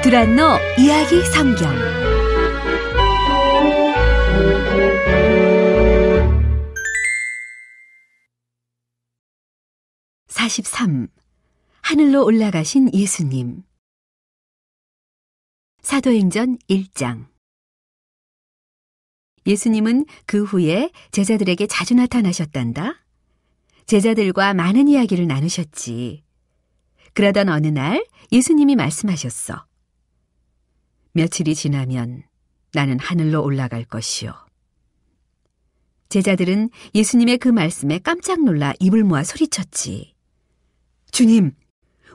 두란노 이야기 성경 43. 하늘로 올라가신 예수님. 사도행전 1장. 예수님은 그 후에 제자들에게 자주 나타나셨단다. 제자들과 많은 이야기를 나누셨지. 그러던 어느 날 예수님이 말씀하셨어. 며칠이 지나면 나는 하늘로 올라갈 것이요. 제자들은 예수님의 그 말씀에 깜짝 놀라 입을 모아 소리쳤지. 주님,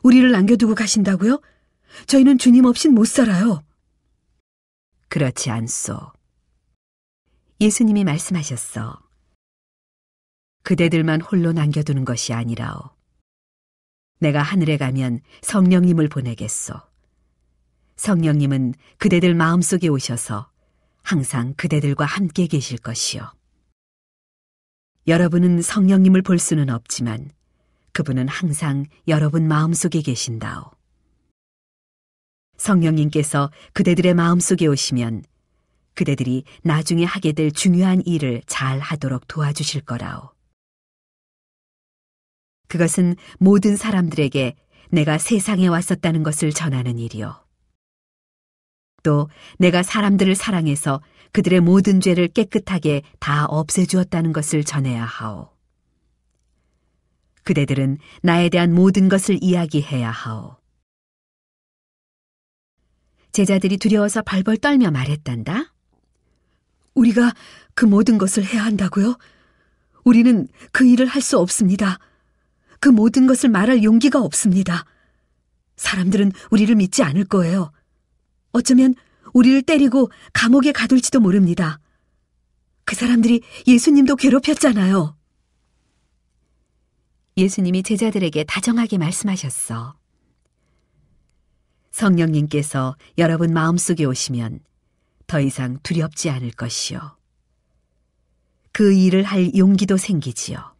우리를 남겨두고 가신다고요? 저희는 주님 없인 못 살아요. 그렇지 않소. 예수님이 말씀하셨어. 그대들만 홀로 남겨두는 것이 아니라오. 내가 하늘에 가면 성령님을 보내겠소. 성령님은 그대들 마음속에 오셔서 항상 그대들과 함께 계실 것이요. 여러분은 성령님을 볼 수는 없지만 그분은 항상 여러분 마음속에 계신다오. 성령님께서 그대들의 마음속에 오시면 그대들이 나중에 하게 될 중요한 일을 잘 하도록 도와주실 거라오. 그것은 모든 사람들에게 내가 세상에 왔었다는 것을 전하는 일이요. 또 내가 사람들을 사랑해서 그들의 모든 죄를 깨끗하게 다 없애주었다는 것을 전해야 하오. 그대들은 나에 대한 모든 것을 이야기해야 하오. 제자들이 두려워서 벌벌 떨며 말했단다. 우리가 그 모든 것을 해야 한다고요? 우리는 그 일을 할 수 없습니다. 그 모든 것을 말할 용기가 없습니다. 사람들은 우리를 믿지 않을 거예요. 어쩌면 우리를 때리고 감옥에 가둘지도 모릅니다. 그 사람들이 예수님도 괴롭혔잖아요. 예수님이 제자들에게 다정하게 말씀하셨어. 성령님께서 여러분 마음속에 오시면 더 이상 두렵지 않을 것이요. 그 일을 할 용기도 생기지요.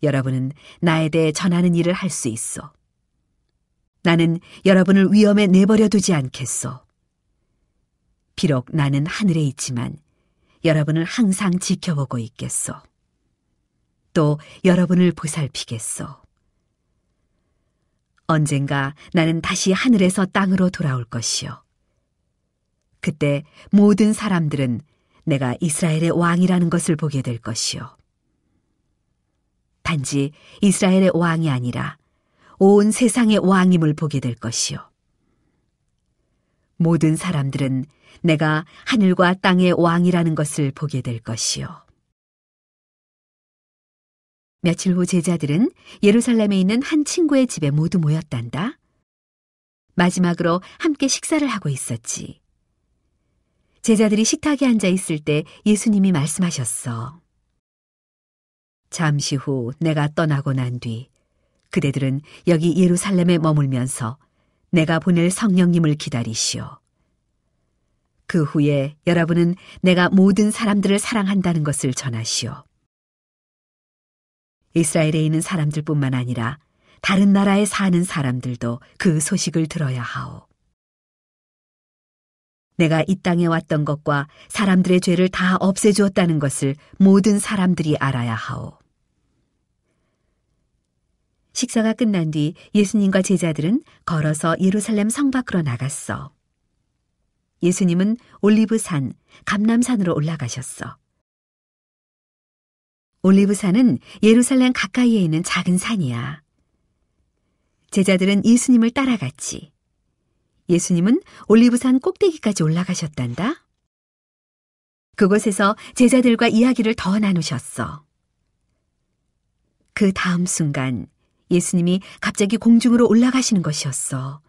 여러분은 나에 대해 전하는 일을 할 수 있어. 나는 여러분을 위험에 내버려 두지 않겠소. 비록 나는 하늘에 있지만 여러분을 항상 지켜보고 있겠소. 또 여러분을 보살피겠소. 언젠가 나는 다시 하늘에서 땅으로 돌아올 것이요. 그때 모든 사람들은 내가 이스라엘의 왕이라는 것을 보게 될 것이요. 단지 이스라엘의 왕이 아니라 온 세상의 왕임을 보게 될 것이요. 모든 사람들은 내가 하늘과 땅의 왕이라는 것을 보게 될 것이요. 며칠 후 제자들은 예루살렘에 있는 한 친구의 집에 모두 모였단다. 마지막으로 함께 식사를 하고 있었지. 제자들이 식탁에 앉아 있을 때 예수님이 말씀하셨어. 잠시 후 내가 떠나고 난 뒤 그대들은 여기 예루살렘에 머물면서 내가 보낼 성령님을 기다리시오. 그 후에 여러분은 내가 모든 사람들을 사랑한다는 것을 전하시오. 이스라엘에 있는 사람들뿐만 아니라 다른 나라에 사는 사람들도 그 소식을 들어야 하오. 내가 이 땅에 왔던 것과 사람들의 죄를 다 없애주었다는 것을 모든 사람들이 알아야 하오. 식사가 끝난 뒤 예수님과 제자들은 걸어서 예루살렘 성 밖으로 나갔어. 예수님은 올리브산, 감람산으로 올라가셨어. 올리브산은 예루살렘 가까이에 있는 작은 산이야. 제자들은 예수님을 따라갔지. 예수님은 올리브산 꼭대기까지 올라가셨단다. 그곳에서 제자들과 이야기를 더 나누셨어. 그 다음 순간 예수님이 갑자기 공중으로 올라가시는 것이었어.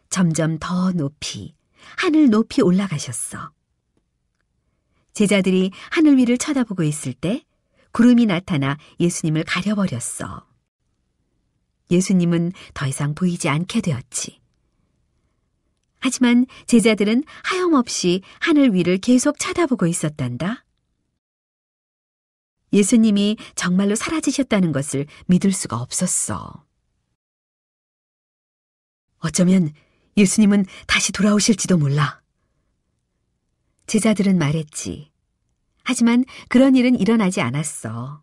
점점 더 높이, 하늘 높이 올라가셨어. 제자들이 하늘 위를 쳐다보고 있을 때 구름이 나타나 예수님을 가려버렸어. 예수님은 더 이상 보이지 않게 되었지. 하지만 제자들은 하염없이 하늘 위를 계속 쳐다보고 있었단다. 예수님이 정말로 사라지셨다는 것을 믿을 수가 없었어. 어쩌면 예수님은 다시 돌아오실지도 몰라. 제자들은 말했지. 하지만 그런 일은 일어나지 않았어.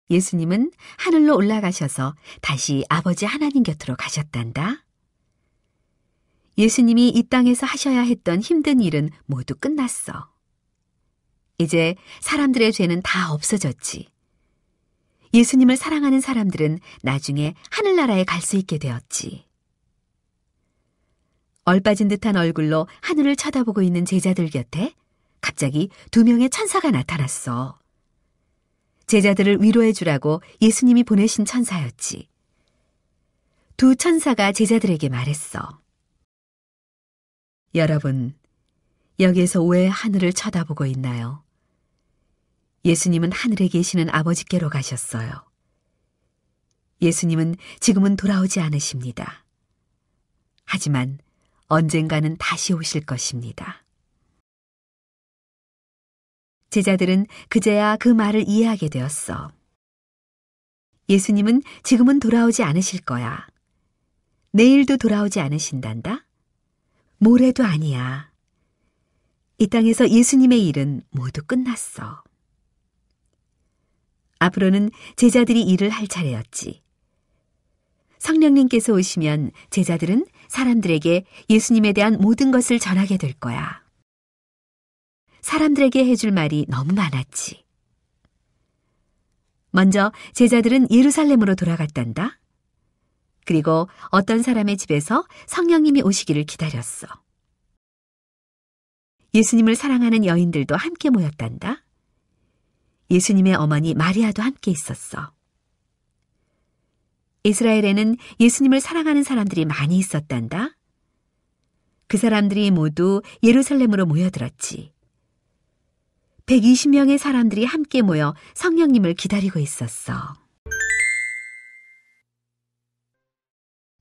예수님은 하늘로 올라가셔서 다시 아버지 하나님 곁으로 가셨단다. 예수님이 이 땅에서 하셔야 했던 힘든 일은 모두 끝났어. 이제 사람들의 죄는 다 없어졌지. 예수님을 사랑하는 사람들은 나중에 하늘나라에 갈 수 있게 되었지. 얼빠진 듯한 얼굴로 하늘을 쳐다보고 있는 제자들 곁에 갑자기 2명의 천사가 나타났어. 제자들을 위로해 주라고 예수님이 보내신 천사였지. 2 천사가 제자들에게 말했어. 여러분, 여기에서 왜 하늘을 쳐다보고 있나요? 예수님은 하늘에 계시는 아버지께로 가셨어요. 예수님은 지금은 돌아오지 않으십니다. 하지만 언젠가는 다시 오실 것입니다. 제자들은 그제야 그 말을 이해하게 되었어. 예수님은 지금은 돌아오지 않으실 거야. 내일도 돌아오지 않으신단다? 모레도 아니야. 이 땅에서 예수님의 일은 모두 끝났어. 앞으로는 제자들이 일을 할 차례였지. 성령님께서 오시면 제자들은 사람들에게 예수님에 대한 모든 것을 전하게 될 거야. 사람들에게 해줄 말이 너무 많았지. 먼저 제자들은 예루살렘으로 돌아갔단다. 그리고 어떤 사람의 집에서 성령님이 오시기를 기다렸어. 예수님을 사랑하는 여인들도 함께 모였단다. 예수님의 어머니 마리아도 함께 있었어. 이스라엘에는 예수님을 사랑하는 사람들이 많이 있었단다. 그 사람들이 모두 예루살렘으로 모여들었지. 120명의 사람들이 함께 모여 성령님을 기다리고 있었어.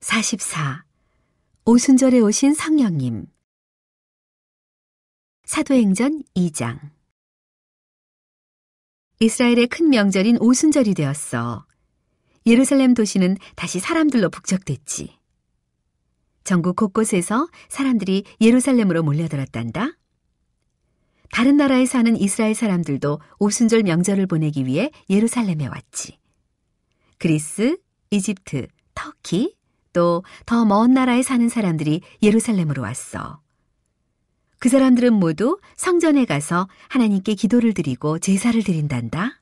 44. 오순절에 오신 성령님. 사도행전 2장. 이스라엘의 큰 명절인 오순절이 되었어. 예루살렘 도시는 다시 사람들로 북적댔지. 전국 곳곳에서 사람들이 예루살렘으로 몰려들었단다. 다른 나라에 사는 이스라엘 사람들도 오순절 명절을 보내기 위해 예루살렘에 왔지. 그리스, 이집트, 터키, 또 더 먼 나라에 사는 사람들이 예루살렘으로 왔어. 그 사람들은 모두 성전에 가서 하나님께 기도를 드리고 제사를 드린단다.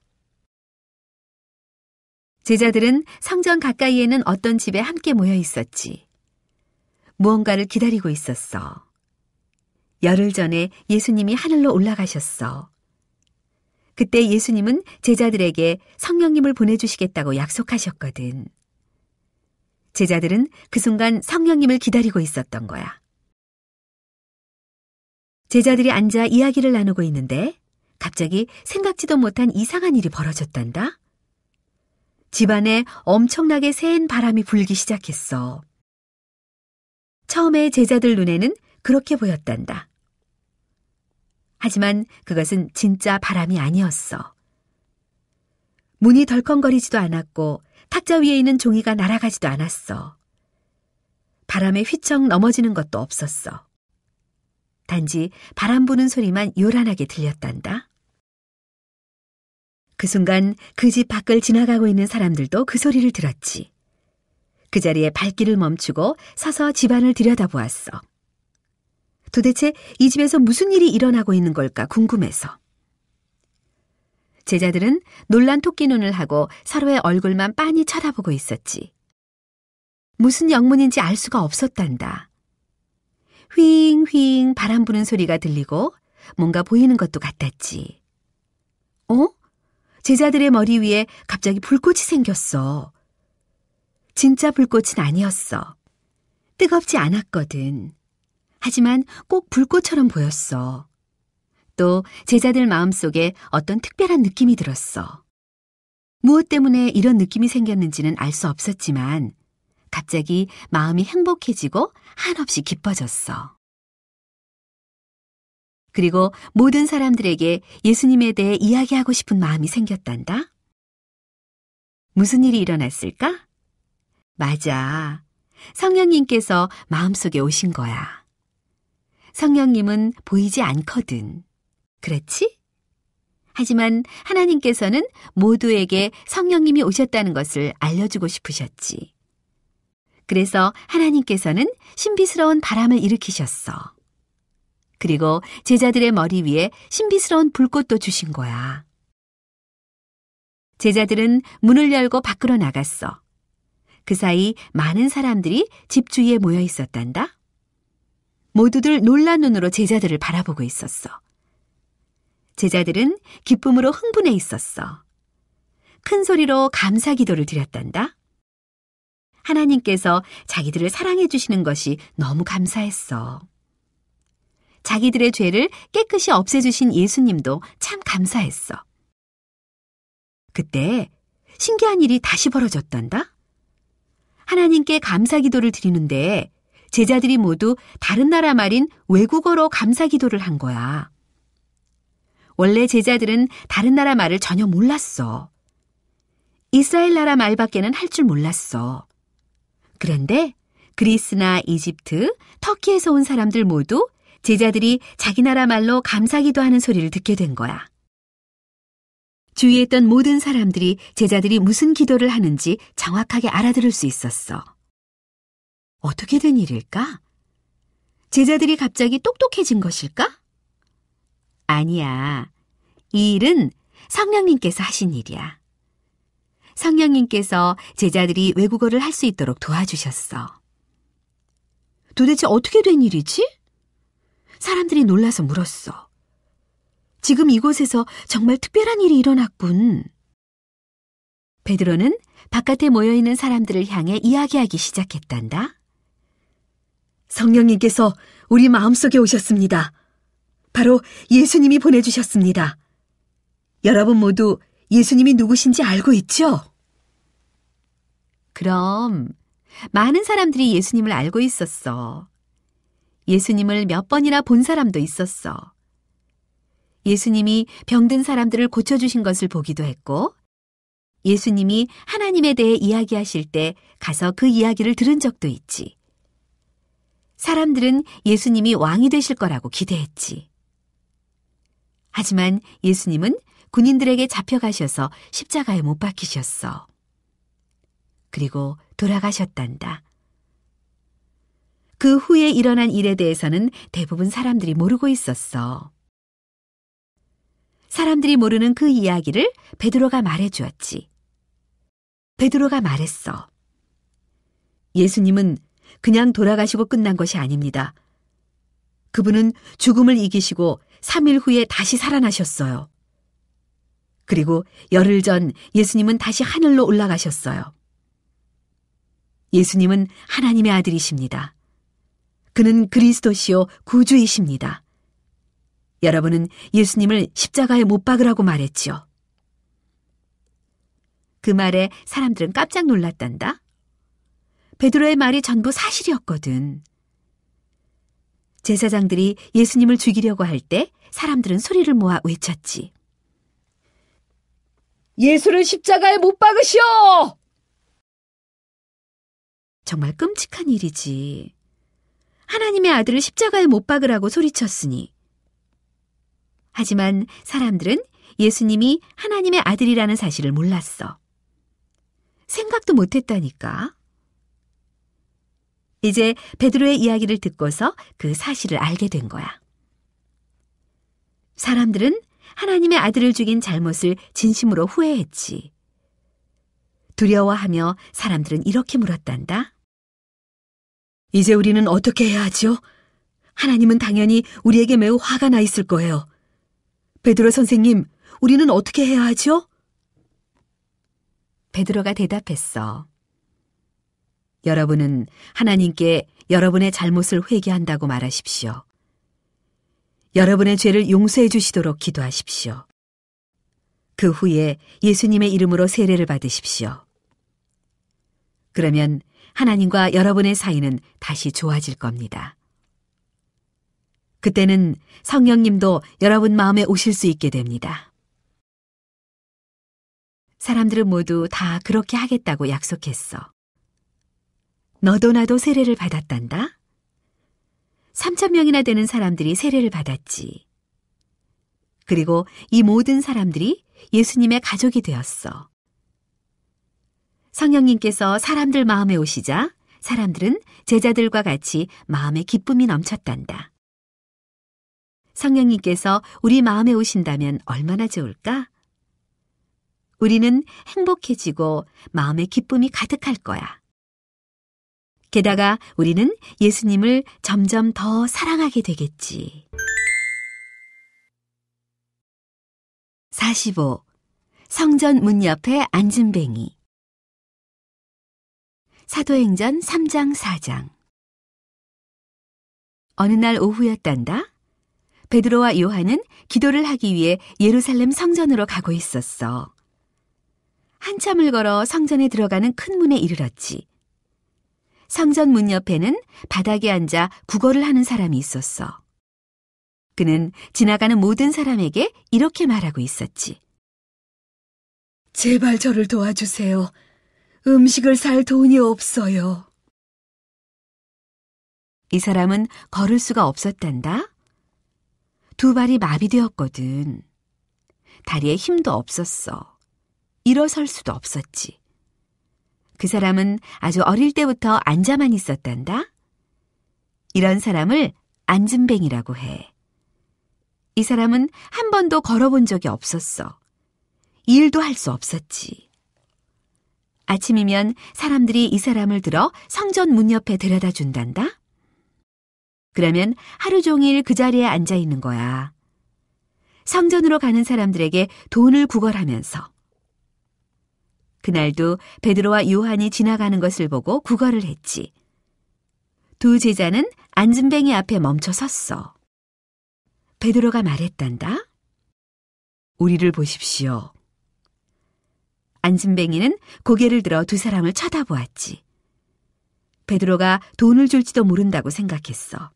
제자들은 성전 가까이에는 어떤 집에 함께 모여 있었지. 무언가를 기다리고 있었어. 열흘 전에 예수님이 하늘로 올라가셨어. 그때 예수님은 제자들에게 성령님을 보내주시겠다고 약속하셨거든. 제자들은 그 순간 성령님을 기다리고 있었던 거야. 제자들이 앉아 이야기를 나누고 있는데 갑자기 생각지도 못한 이상한 일이 벌어졌단다. 집안에 엄청나게 센 바람이 불기 시작했어. 처음에 제자들 눈에는 그렇게 보였단다. 하지만 그것은 진짜 바람이 아니었어. 문이 덜컹거리지도 않았고 탁자 위에 있는 종이가 날아가지도 않았어. 바람에 휘청 넘어지는 것도 없었어. 단지 바람 부는 소리만 요란하게 들렸단다. 그 순간 그 집 밖을 지나가고 있는 사람들도 그 소리를 들었지. 그 자리에 발길을 멈추고 서서 집안을 들여다보았어. 도대체 이 집에서 무슨 일이 일어나고 있는 걸까 궁금해서. 제자들은 놀란 토끼 눈을 하고 서로의 얼굴만 빤히 쳐다보고 있었지. 무슨 영문인지 알 수가 없었단다. 휘잉휘잉 바람 부는 소리가 들리고 뭔가 보이는 것도 같았지. 제자들의 머리 위에 갑자기 불꽃이 생겼어. 진짜 불꽃은 아니었어. 뜨겁지 않았거든. 하지만 꼭 불꽃처럼 보였어. 또 제자들 마음속에 어떤 특별한 느낌이 들었어. 무엇 때문에 이런 느낌이 생겼는지는 알 수 없었지만 갑자기 마음이 행복해지고 한없이 기뻐졌어. 그리고 모든 사람들에게 예수님에 대해 이야기하고 싶은 마음이 생겼단다. 무슨 일이 일어났을까? 맞아. 성령님께서 마음속에 오신 거야. 성령님은 보이지 않거든. 그렇지? 하지만 하나님께서는 모두에게 성령님이 오셨다는 것을 알려주고 싶으셨지. 그래서 하나님께서는 신비스러운 바람을 일으키셨어. 그리고 제자들의 머리 위에 신비스러운 불꽃도 주신 거야. 제자들은 문을 열고 밖으로 나갔어. 그 사이 많은 사람들이 집 주위에 모여 있었단다. 모두들 놀란 눈으로 제자들을 바라보고 있었어. 제자들은 기쁨으로 흥분해 있었어. 큰 소리로 감사 기도를 드렸단다. 하나님께서 자기들을 사랑해 주시는 것이 너무 감사했어. 자기들의 죄를 깨끗이 없애주신 예수님도 참 감사했어. 그때 신기한 일이 다시 벌어졌단다. 하나님께 감사 기도를 드리는데 제자들이 모두 다른 나라 말인 외국어로 감사 기도를 한 거야. 원래 제자들은 다른 나라 말을 전혀 몰랐어. 이스라엘 나라 말밖에는 할 줄 몰랐어. 그런데 그리스나 이집트, 터키에서 온 사람들 모두 제자들이 자기 나라 말로 감사 기도하는 소리를 듣게 된 거야. 주위에 있던 모든 사람들이 제자들이 무슨 기도를 하는지 정확하게 알아들을 수 있었어. 어떻게 된 일일까? 제자들이 갑자기 똑똑해진 것일까? 아니야. 이 일은 성령님께서 하신 일이야. 성령님께서 제자들이 외국어를 할 수 있도록 도와주셨어. 도대체 어떻게 된 일이지? 사람들이 놀라서 물었어. 지금 이곳에서 정말 특별한 일이 일어났군. 베드로는 바깥에 모여있는 사람들을 향해 이야기하기 시작했단다. 성령님께서 우리 마음속에 오셨습니다. 바로 예수님이 보내주셨습니다. 여러분 모두 예수님이 누구신지 알고 있죠? 그럼 많은 사람들이 예수님을 알고 있었어. 예수님을 몇 번이나 본 사람도 있었어. 예수님이 병든 사람들을 고쳐주신 것을 보기도 했고, 예수님이 하나님에 대해 이야기하실 때 가서 그 이야기를 들은 적도 있지. 사람들은 예수님이 왕이 되실 거라고 기대했지. 하지만 예수님은 군인들에게 잡혀가셔서 십자가에 못 박히셨어. 그리고 돌아가셨단다. 그 후에 일어난 일에 대해서는 대부분 사람들이 모르고 있었어. 사람들이 모르는 그 이야기를 베드로가 말해주었지. 베드로가 말했어. 예수님은 그냥 돌아가시고 끝난 것이 아닙니다. 그분은 죽음을 이기시고 3일 후에 다시 살아나셨어요. 그리고 열흘 전 예수님은 다시 하늘로 올라가셨어요. 예수님은 하나님의 아들이십니다. 그는 그리스도시요 구주이십니다. 여러분은 예수님을 십자가에 못 박으라고 말했지요. 그 말에 사람들은 깜짝 놀랐단다. 베드로의 말이 전부 사실이었거든. 제사장들이 예수님을 죽이려고 할 때 사람들은 소리를 모아 외쳤지. 예수를 십자가에 못 박으시오! 정말 끔찍한 일이지. 하나님의 아들을 십자가에 못 박으라고 소리쳤으니. 하지만 사람들은 예수님이 하나님의 아들이라는 사실을 몰랐어. 생각도 못했다니까. 이제 베드로의 이야기를 듣고서 그 사실을 알게 된 거야. 사람들은 하나님의 아들을 죽인 잘못을 진심으로 후회했지. 두려워하며 사람들은 이렇게 물었단다. 이제 우리는 어떻게 해야 하죠? 하나님은 당연히 우리에게 매우 화가 나 있을 거예요. 베드로 선생님, 우리는 어떻게 해야 하죠? 베드로가 대답했어. 여러분은 하나님께 여러분의 잘못을 회개한다고 말하십시오. 여러분의 죄를 용서해 주시도록 기도하십시오. 그 후에 예수님의 이름으로 세례를 받으십시오. 그러면 하나님과 여러분의 사이는 다시 좋아질 겁니다. 그때는 성령님도 여러분 마음에 오실 수 있게 됩니다. 사람들은 모두 다 그렇게 하겠다고 약속했어. 너도 나도 세례를 받았단다. 3,000명이나 되는 사람들이 세례를 받았지. 그리고 이 모든 사람들이 예수님의 가족이 되었어. 성령님께서 사람들 마음에 오시자 사람들은 제자들과 같이 마음에 기쁨이 넘쳤단다. 성령님께서 우리 마음에 오신다면 얼마나 좋을까? 우리는 행복해지고 마음에 기쁨이 가득할 거야. 게다가 우리는 예수님을 점점 더 사랑하게 되겠지. 45. 성전 문 옆에 안진뱅이. 사도행전 3장 4장. 어느 날 오후였단다. 베드로와 요한은 기도를 하기 위해 예루살렘 성전으로 가고 있었어. 한참을 걸어 성전에 들어가는 큰 문에 이르렀지. 성전 문 옆에는 바닥에 앉아 구걸을 하는 사람이 있었어. 그는 지나가는 모든 사람에게 이렇게 말하고 있었지. 제발 저를 도와주세요. 음식을 살 돈이 없어요. 이 사람은 걸을 수가 없었단다. 두 발이 마비되었거든. 다리에 힘도 없었어. 일어설 수도 없었지. 그 사람은 아주 어릴 때부터 앉아만 있었단다. 이런 사람을 앉은뱅이라고 해. 이 사람은 한 번도 걸어본 적이 없었어. 일도 할 수 없었지. 아침이면 사람들이 이 사람을 들어 성전 문 옆에 데려다 준단다. 그러면 하루 종일 그 자리에 앉아 있는 거야. 성전으로 가는 사람들에게 돈을 구걸하면서. 그날도 베드로와 요한이 지나가는 것을 보고 구걸을 했지. 두 제자는 앉은뱅이 앞에 멈춰 섰어. 베드로가 말했단다. 우리를 보십시오. 앉은뱅이는 고개를 들어 두 사람을 쳐다보았지. 베드로가 돈을 줄지도 모른다고 생각했어.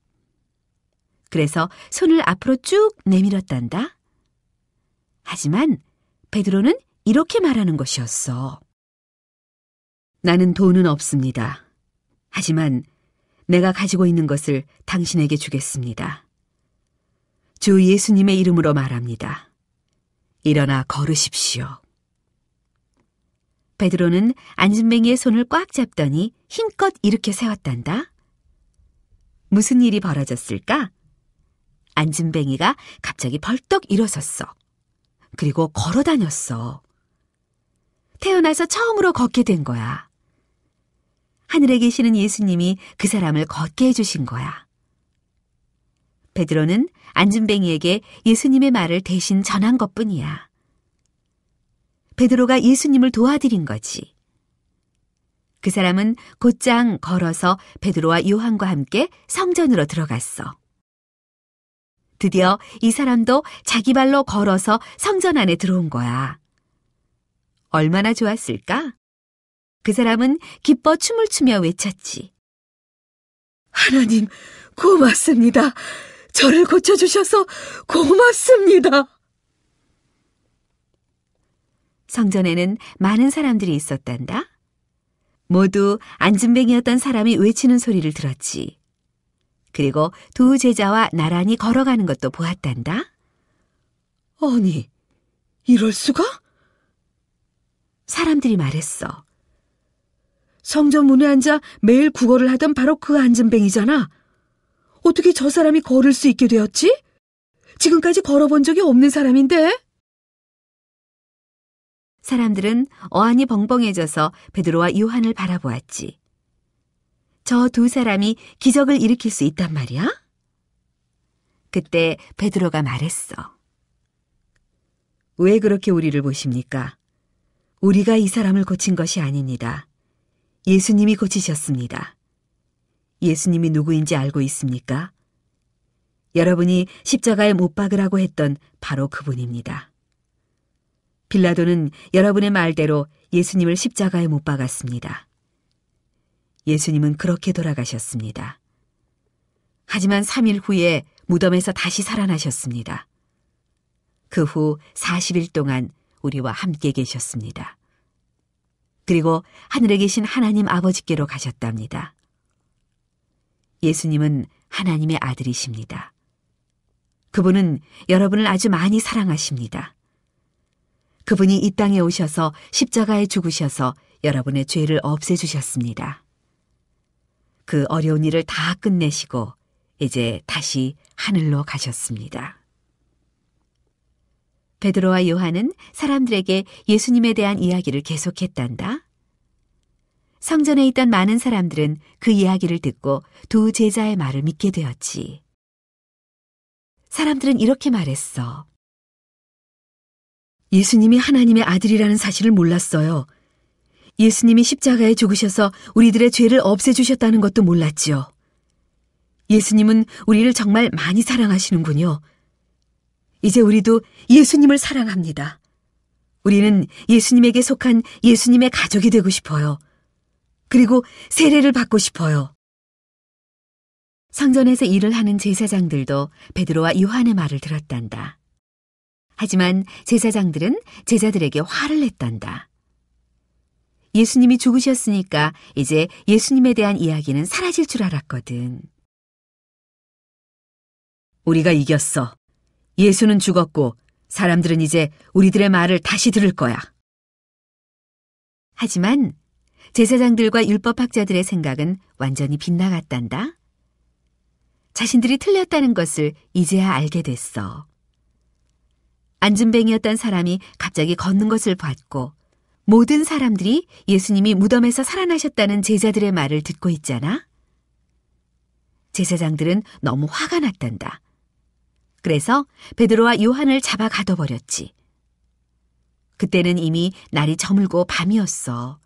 그래서 손을 앞으로 쭉 내밀었단다. 하지만 베드로는 이렇게 말하는 것이었어. 나는 돈은 없습니다. 하지만 내가 가지고 있는 것을 당신에게 주겠습니다. 주 예수님의 이름으로 말합니다. 일어나 걸으십시오. 베드로는 앉은뱅이의 손을 꽉 잡더니 힘껏 일으켜 세웠단다. 무슨 일이 벌어졌을까? 앉은뱅이가 갑자기 벌떡 일어섰어. 그리고 걸어 다녔어. 태어나서 처음으로 걷게 된 거야. 하늘에 계시는 예수님이 그 사람을 걷게 해주신 거야. 베드로는 앉은뱅이에게 예수님의 말을 대신 전한 것뿐이야. 베드로가 예수님을 도와드린 거지. 그 사람은 곧장 걸어서 베드로와 요한과 함께 성전으로 들어갔어. 드디어 이 사람도 자기 발로 걸어서 성전 안에 들어온 거야. 얼마나 좋았을까? 그 사람은 기뻐 춤을 추며 외쳤지. 하나님, 고맙습니다. 저를 고쳐주셔서 고맙습니다. 성전에는 많은 사람들이 있었단다. 모두 앉은뱅이였던 사람이 외치는 소리를 들었지. 그리고 두 제자와 나란히 걸어가는 것도 보았단다. 아니, 이럴 수가? 사람들이 말했어. 성전 문에 앉아 매일 구걸을 하던 바로 그 앉은뱅이잖아. 어떻게 저 사람이 걸을 수 있게 되었지? 지금까지 걸어본 적이 없는 사람인데? 사람들은 어안이 벙벙해져서 베드로와 요한을 바라보았지. 저 두 사람이 기적을 일으킬 수 있단 말이야? 그때 베드로가 말했어. 왜 그렇게 우리를 보십니까? 우리가 이 사람을 고친 것이 아닙니다. 예수님이 고치셨습니다. 예수님이 누구인지 알고 있습니까? 여러분이 십자가에 못 박으라고 했던 바로 그분입니다. 빌라도는 여러분의 말대로 예수님을 십자가에 못 박았습니다. 예수님은 그렇게 돌아가셨습니다. 하지만 3일 후에 무덤에서 다시 살아나셨습니다. 그 후 40일 동안 우리와 함께 계셨습니다. 그리고 하늘에 계신 하나님 아버지께로 가셨답니다. 예수님은 하나님의 아들이십니다. 그분은 여러분을 아주 많이 사랑하십니다. 그분이 이 땅에 오셔서 십자가에 죽으셔서 여러분의 죄를 없애주셨습니다. 그 어려운 일을 다 끝내시고 이제 다시 하늘로 가셨습니다. 베드로와 요한은 사람들에게 예수님에 대한 이야기를 계속했단다. 성전에 있던 많은 사람들은 그 이야기를 듣고 두 제자의 말을 믿게 되었지. 사람들은 이렇게 말했어. 예수님이 하나님의 아들이라는 사실을 몰랐어요. 예수님이 십자가에 죽으셔서 우리들의 죄를 없애주셨다는 것도 몰랐지요. 예수님은 우리를 정말 많이 사랑하시는군요. 이제 우리도 예수님을 사랑합니다. 우리는 예수님에게 속한 예수님의 가족이 되고 싶어요. 그리고 세례를 받고 싶어요. 성전에서 일을 하는 제사장들도 베드로와 요한의 말을 들었단다. 하지만 제사장들은 제자들에게 화를 냈단다. 예수님이 죽으셨으니까 이제 예수님에 대한 이야기는 사라질 줄 알았거든. 우리가 이겼어. 예수는 죽었고 사람들은 이제 우리들의 말을 다시 들을 거야. 하지만 제사장들과 율법학자들의 생각은 완전히 빗나갔단다. 자신들이 틀렸다는 것을 이제야 알게 됐어. 안진뱅이였던 사람이 갑자기 걷는 것을 봤고 모든 사람들이 예수님이 무덤에서 살아나셨다는 제자들의 말을 듣고 있잖아. 제사장들은 너무 화가 났단다. 그래서 베드로와 요한을 잡아 가둬버렸지. 그때는 이미 날이 저물고 밤이었어.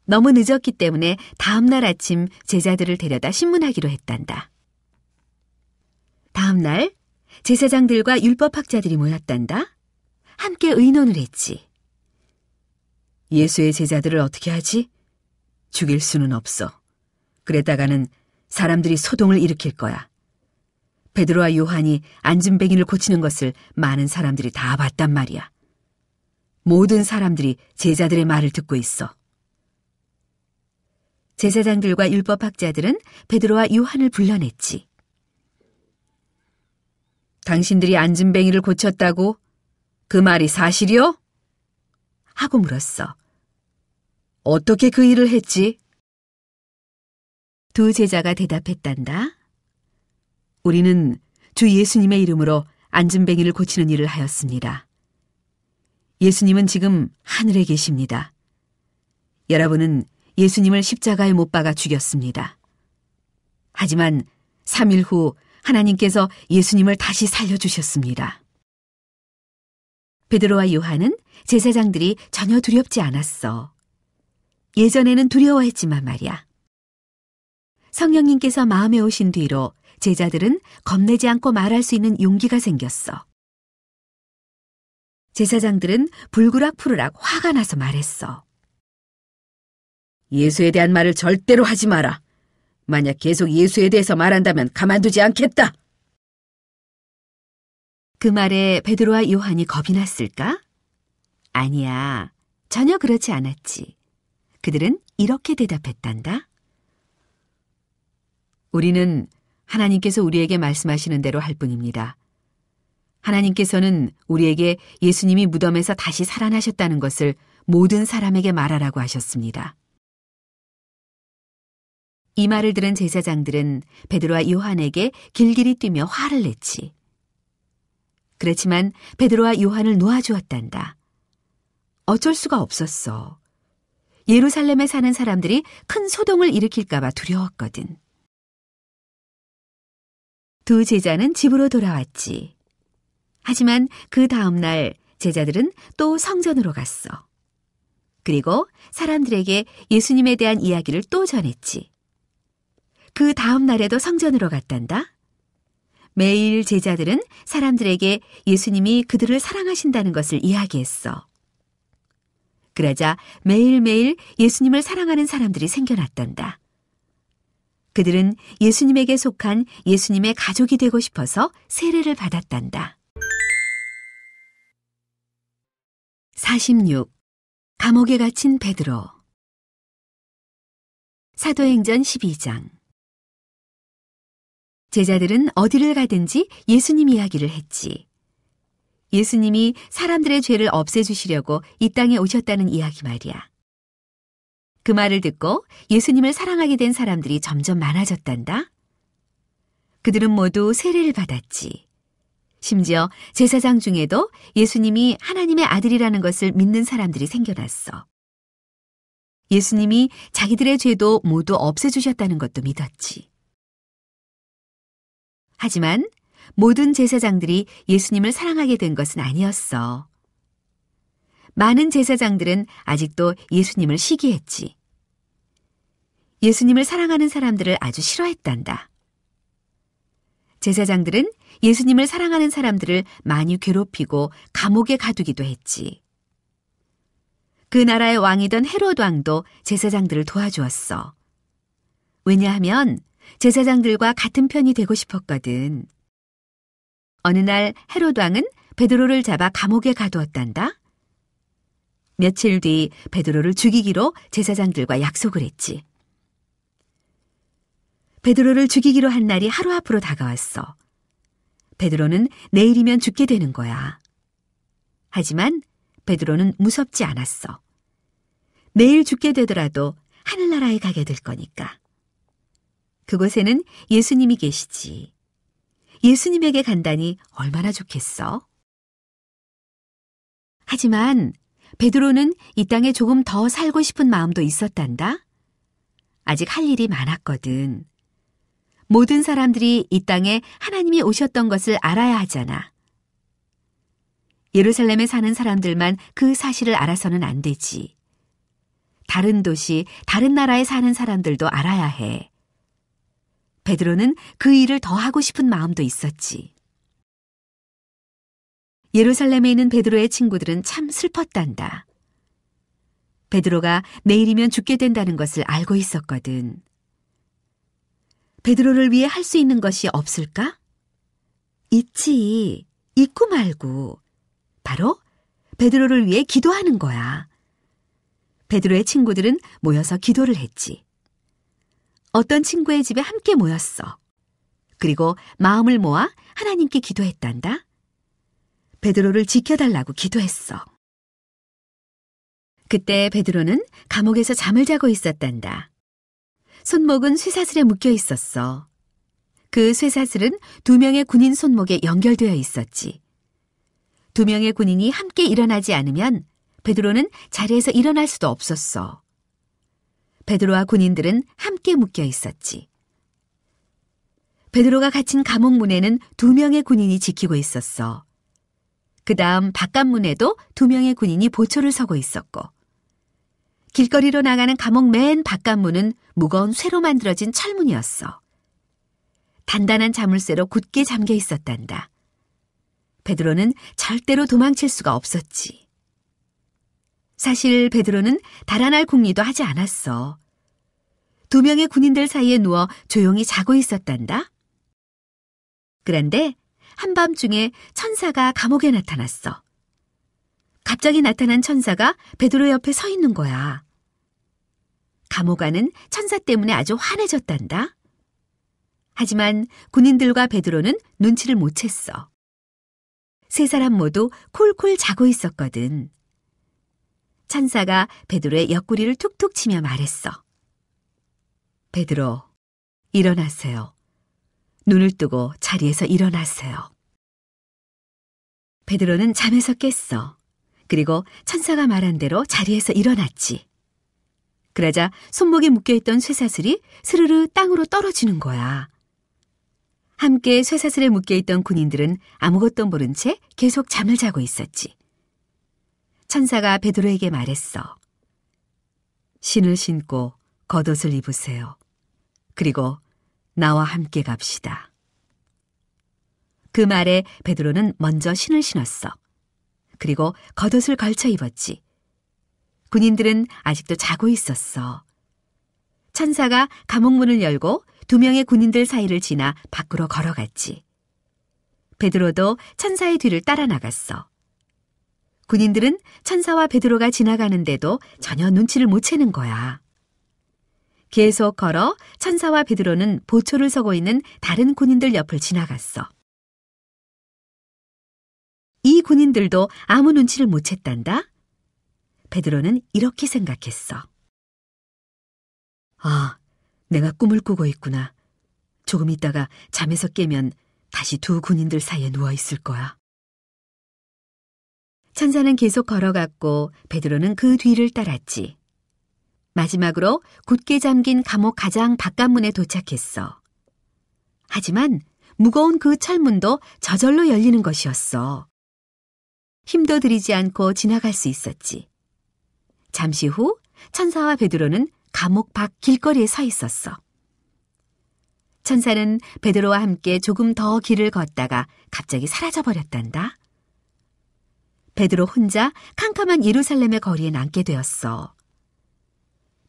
너무 늦었기 때문에 다음 날 아침 제자들을 데려다 신문하기로 했단다. 다음 날 제사장들과 율법학자들이 모였단다. 함께 의논을 했지. 예수의 제자들을 어떻게 하지? 죽일 수는 없어. 그랬다가는 사람들이 소동을 일으킬 거야. 베드로와 요한이 안진뱅이를 고치는 것을 많은 사람들이 다 봤단 말이야. 모든 사람들이 제자들의 말을 듣고 있어. 제사장들과 율법학자들은 베드로와 요한을 불러냈지. 당신들이 안진뱅이를 고쳤다고? 그 말이 사실이요? 하고 물었어. 어떻게 그 일을 했지? 두 제자가 대답했단다. 우리는 주 예수님의 이름으로 안진뱅이를 고치는 일을 하였습니다. 예수님은 지금 하늘에 계십니다. 여러분은 예수님을 십자가에 못 박아 죽였습니다. 하지만 3일 후 하나님께서 예수님을 다시 살려주셨습니다. 베드로와 요한은 제사장들이 전혀 두렵지 않았어. 예전에는 두려워했지만 말이야. 성령님께서 마음에 오신 뒤로 제자들은 겁내지 않고 말할 수 있는 용기가 생겼어. 제사장들은 불그락푸르락 화가 나서 말했어. 예수에 대한 말을 절대로 하지 마라. 만약 계속 예수에 대해서 말한다면 가만두지 않겠다. 그 말에 베드로와 요한이 겁이 났을까? 아니야, 전혀 그렇지 않았지. 그들은 이렇게 대답했단다. 우리는 하나님께서 우리에게 말씀하시는 대로 할 뿐입니다. 하나님께서는 우리에게 예수님이 무덤에서 다시 살아나셨다는 것을 모든 사람에게 말하라고 하셨습니다. 이 말을 들은 제사장들은 베드로와 요한에게 길길이 뛰며 화를 냈지. 그렇지만 베드로와 요한을 놓아주었단다. 어쩔 수가 없었어. 예루살렘에 사는 사람들이 큰 소동을 일으킬까 봐 두려웠거든. 두 제자는 집으로 돌아왔지. 하지만 그 다음 날 제자들은 또 성전으로 갔어. 그리고 사람들에게 예수님에 대한 이야기를 또 전했지. 그 다음 날에도 성전으로 갔단다. 매일 제자들은 사람들에게 예수님이 그들을 사랑하신다는 것을 이야기했어. 그러자 매일매일 예수님을 사랑하는 사람들이 생겨났단다. 그들은 예수님에게 속한 예수님의 가족이 되고 싶어서 세례를 받았단다. 46. 감옥에 갇힌 베드로. 사도행전 12장. 제자들은 어디를 가든지 예수님 이야기를 했지. 예수님이 사람들의 죄를 없애주시려고 이 땅에 오셨다는 이야기 말이야. 그 말을 듣고 예수님을 사랑하게 된 사람들이 점점 많아졌단다. 그들은 모두 세례를 받았지. 심지어 제사장 중에도 예수님이 하나님의 아들이라는 것을 믿는 사람들이 생겨났어. 예수님이 자기들의 죄도 모두 없애주셨다는 것도 믿었지. 하지만 모든 제사장들이 예수님을 사랑하게 된 것은 아니었어. 많은 제사장들은 아직도 예수님을 시기했지. 예수님을 사랑하는 사람들을 아주 싫어했단다. 제사장들은 예수님을 사랑하는 사람들을 많이 괴롭히고 감옥에 가두기도 했지. 그 나라의 왕이던 헤롯 왕도 제사장들을 도와주었어. 왜냐하면 제사장들과 같은 편이 되고 싶었거든. 어느 날 헤롯 왕은 베드로를 잡아 감옥에 가두었단다. 며칠 뒤 베드로를 죽이기로 제사장들과 약속을 했지. 베드로를 죽이기로 한 날이 하루 앞으로 다가왔어. 베드로는 내일이면 죽게 되는 거야. 하지만 베드로는 무섭지 않았어. 내일 죽게 되더라도 하늘나라에 가게 될 거니까. 그곳에는 예수님이 계시지. 예수님에게 간다니 얼마나 좋겠어? 하지만 베드로는 이 땅에 조금 더 살고 싶은 마음도 있었단다. 아직 할 일이 많았거든. 모든 사람들이 이 땅에 하나님이 오셨던 것을 알아야 하잖아. 예루살렘에 사는 사람들만 그 사실을 알아서는 안 되지. 다른 도시, 다른 나라에 사는 사람들도 알아야 해. 베드로는 그 일을 더 하고 싶은 마음도 있었지. 예루살렘에 있는 베드로의 친구들은 참 슬펐단다. 베드로가 내일이면 죽게 된다는 것을 알고 있었거든. 베드로를 위해 할 수 있는 것이 없을까? 있지. 있고 말고. 바로 베드로를 위해 기도하는 거야. 베드로의 친구들은 모여서 기도를 했지. 어떤 친구의 집에 함께 모였어. 그리고 마음을 모아 하나님께 기도했단다. 베드로를 지켜달라고 기도했어. 그때 베드로는 감옥에서 잠을 자고 있었단다. 손목은 쇠사슬에 묶여 있었어. 그 쇠사슬은 2명의 군인 손목에 연결되어 있었지. 2명의 군인이 함께 일어나지 않으면 베드로는 자리에서 일어날 수도 없었어. 베드로와 군인들은 함께 묶여 있었지. 베드로가 갇힌 감옥 문에는 2명의 군인이 지키고 있었어. 그 다음 바깥문에도 2명의 군인이 보초를 서고 있었고, 길거리로 나가는 감옥 맨 바깥문은 무거운 쇠로 만들어진 철문이었어. 단단한 자물쇠로 굳게 잠겨 있었단다. 베드로는 절대로 도망칠 수가 없었지. 사실 베드로는 달아날 궁리도 하지 않았어. 2명의 군인들 사이에 누워 조용히 자고 있었단다. 그런데 한밤중에 천사가 감옥에 나타났어. 갑자기 나타난 천사가 베드로 옆에 서 있는 거야. 감옥 안은 천사 때문에 아주 환해졌단다. 하지만 군인들과 베드로는 눈치를 못 챘어. 세 사람 모두 콜콜 자고 있었거든. 천사가 베드로의 옆구리를 툭툭 치며 말했어. 베드로, 일어나세요. 눈을 뜨고 자리에서 일어나세요. 베드로는 잠에서 깼어. 그리고 천사가 말한 대로 자리에서 일어났지. 그러자 손목에 묶여있던 쇠사슬이 스르르 땅으로 떨어지는 거야. 함께 쇠사슬에 묶여있던 군인들은 아무것도 모른 채 계속 잠을 자고 있었지. 천사가 베드로에게 말했어. 신을 신고 겉옷을 입으세요. 그리고 나와 함께 갑시다. 그 말에 베드로는 먼저 신을 신었어. 그리고 겉옷을 걸쳐 입었지. 군인들은 아직도 자고 있었어. 천사가 감옥 문을 열고 2명의 군인들 사이를 지나 밖으로 걸어갔지. 베드로도 천사의 뒤를 따라 나갔어. 군인들은 천사와 베드로가 지나가는데도 전혀 눈치를 못 채는 거야. 계속 걸어 천사와 베드로는 보초를 서고 있는 다른 군인들 옆을 지나갔어. 이 군인들도 아무 눈치를 못 챘단다. 베드로는 이렇게 생각했어. 아, 내가 꿈을 꾸고 있구나. 조금 있다가 잠에서 깨면 다시 두 군인들 사이에 누워 있을 거야. 천사는 계속 걸어갔고 베드로는 그 뒤를 따랐지. 마지막으로 굳게 잠긴 감옥 가장 바깥문에 도착했어. 하지만 무거운 그 철문도 저절로 열리는 것이었어. 힘도 들이지 않고 지나갈 수 있었지. 잠시 후 천사와 베드로는 감옥 밖 길거리에 서 있었어. 천사는 베드로와 함께 조금 더 길을 걷다가 갑자기 사라져버렸단다. 베드로 혼자 캄캄한 예루살렘의 거리에 남게 되었어.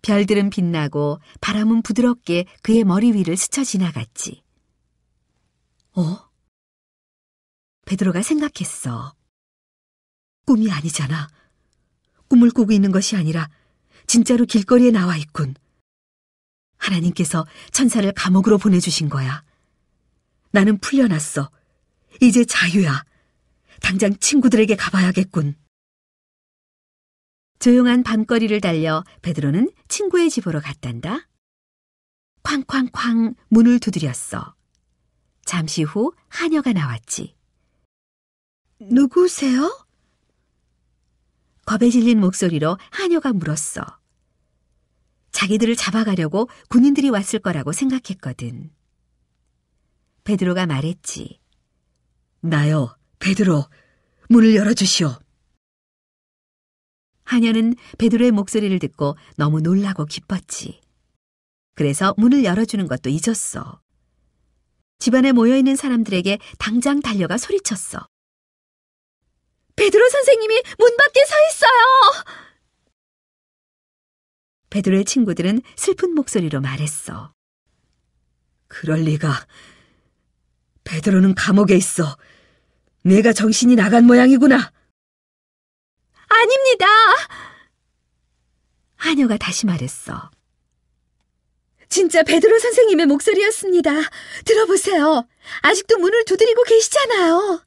별들은 빛나고 바람은 부드럽게 그의 머리 위를 스쳐 지나갔지. 베드로가 생각했어. 꿈이 아니잖아. 꿈을 꾸고 있는 것이 아니라 진짜로 길거리에 나와 있군. 하나님께서 천사를 감옥으로 보내주신 거야. 나는 풀려났어. 이제 자유야. 당장 친구들에게 가봐야겠군. 조용한 밤거리를 달려 베드로는 친구의 집으로 갔단다. 쾅쾅쾅 문을 두드렸어. 잠시 후 하녀가 나왔지. 누구세요? 겁에 질린 목소리로 하녀가 물었어. 자기들을 잡아가려고 군인들이 왔을 거라고 생각했거든. 베드로가 말했지. 나요, 베드로. 문을 열어주시오. 하녀는 베드로의 목소리를 듣고 너무 놀라고 기뻤지. 그래서 문을 열어주는 것도 잊었어. 집안에 모여있는 사람들에게 당장 달려가 소리쳤어. 베드로 선생님이 문 밖에 서 있어요! 베드로의 친구들은 슬픈 목소리로 말했어. 그럴 리가. 베드로는 감옥에 있어. 내가 정신이 나간 모양이구나. 아닙니다. 하녀가 다시 말했어. 진짜 베드로 선생님의 목소리였습니다. 들어보세요. 아직도 문을 두드리고 계시잖아요.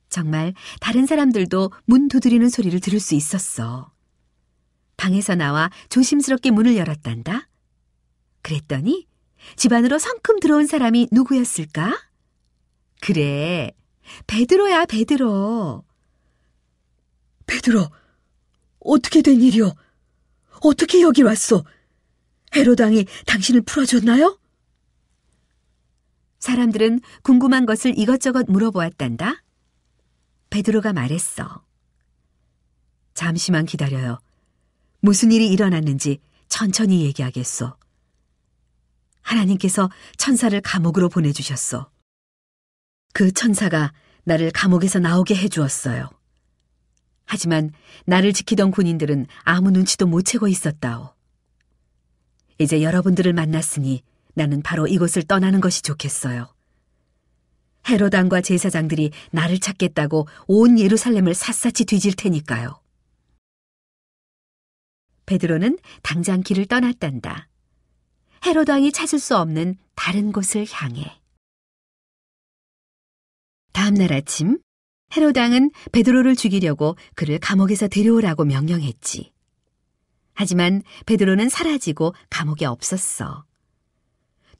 정말 다른 사람들도 문 두드리는 소리를 들을 수 있었어. 방에서 나와 조심스럽게 문을 열었단다. 그랬더니 집 안으로 성큼 들어온 사람이 누구였을까? 그래, 베드로야, 베드로. 베드로, 어떻게 된 일이오? 어떻게 여기 왔소? 헤로드 왕이 당신을 풀어줬나요? 사람들은 궁금한 것을 이것저것 물어보았단다. 베드로가 말했어. 잠시만 기다려요. 무슨 일이 일어났는지 천천히 얘기하겠소. 하나님께서 천사를 감옥으로 보내주셨소. 그 천사가 나를 감옥에서 나오게 해주었어요. 하지만 나를 지키던 군인들은 아무 눈치도 못 채고 있었다오. 이제 여러분들을 만났으니 나는 바로 이곳을 떠나는 것이 좋겠어요. 헤로드 왕과 제사장들이 나를 찾겠다고 온 예루살렘을 샅샅이 뒤질 테니까요. 베드로는 당장 길을 떠났단다. 헤로드 왕이 찾을 수 없는 다른 곳을 향해. 다음 날 아침 헤로드 왕은 베드로를 죽이려고 그를 감옥에서 데려오라고 명령했지. 하지만 베드로는 사라지고 감옥에 없었어.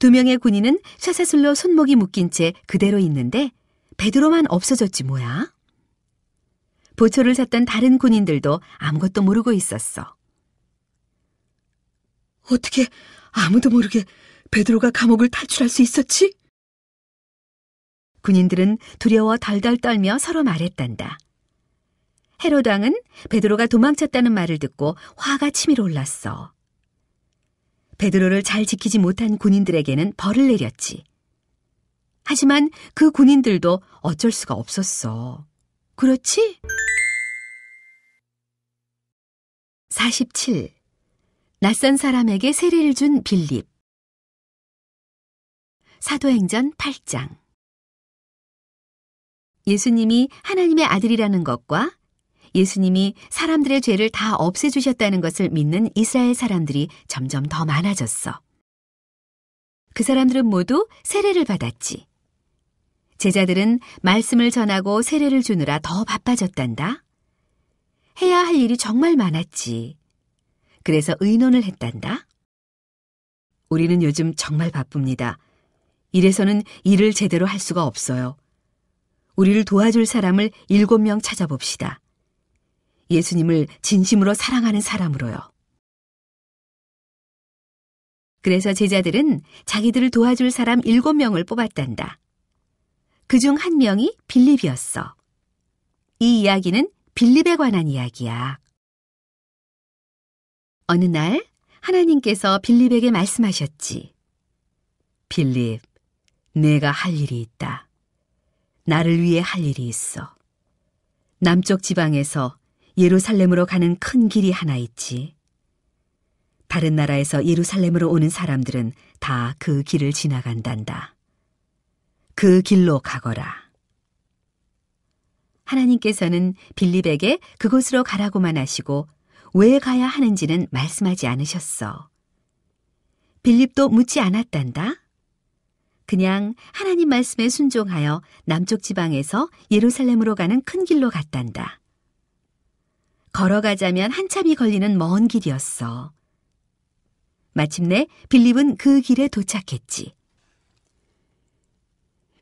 2명의 군인은 쇠사슬로 손목이 묶인 채 그대로 있는데 베드로만 없어졌지 뭐야. 보초를 섰던 다른 군인들도 아무것도 모르고 있었어. 어떻게 아무도 모르게 베드로가 감옥을 탈출할 수 있었지? 군인들은 두려워 덜덜 떨며 서로 말했단다. 헤로드 왕은 베드로가 도망쳤다는 말을 듣고 화가 치밀어 올랐어. 베드로를 잘 지키지 못한 군인들에게는 벌을 내렸지. 하지만 그 군인들도 어쩔 수가 없었어. 그렇지? 47. 낯선 사람에게 세례를 준 빌립. 사도행전 8장. 예수님이 하나님의 아들이라는 것과 예수님이 사람들의 죄를 다 없애주셨다는 것을 믿는 이스라엘 사람들이 점점 더 많아졌어. 그 사람들은 모두 세례를 받았지. 제자들은 말씀을 전하고 세례를 주느라 더 바빠졌단다. 해야 할 일이 정말 많았지. 그래서 의논을 했단다. 우리는 요즘 정말 바쁩니다. 이래서는 일을 제대로 할 수가 없어요. 우리를 도와줄 사람을 7명 찾아봅시다. 예수님을 진심으로 사랑하는 사람으로요. 그래서 제자들은 자기들을 도와줄 사람 7명을 뽑았단다. 그중 한 명이 빌립이었어. 이 이야기는 빌립에 관한 이야기야. 어느 날 하나님께서 빌립에게 말씀하셨지. 빌립, 내가 할 일이 있다. 나를 위해 할 일이 있어. 남쪽 지방에서 예루살렘으로 가는 큰 길이 하나 있지. 다른 나라에서 예루살렘으로 오는 사람들은 다 그 길을 지나간단다. 그 길로 가거라. 하나님께서는 빌립에게 그곳으로 가라고만 하시고 왜 가야 하는지는 말씀하지 않으셨어. 빌립도 묻지 않았단다. 그냥 하나님 말씀에 순종하여 남쪽 지방에서 예루살렘으로 가는 큰 길로 갔단다. 걸어가자면 한참이 걸리는 먼 길이었어. 마침내 빌립은 그 길에 도착했지.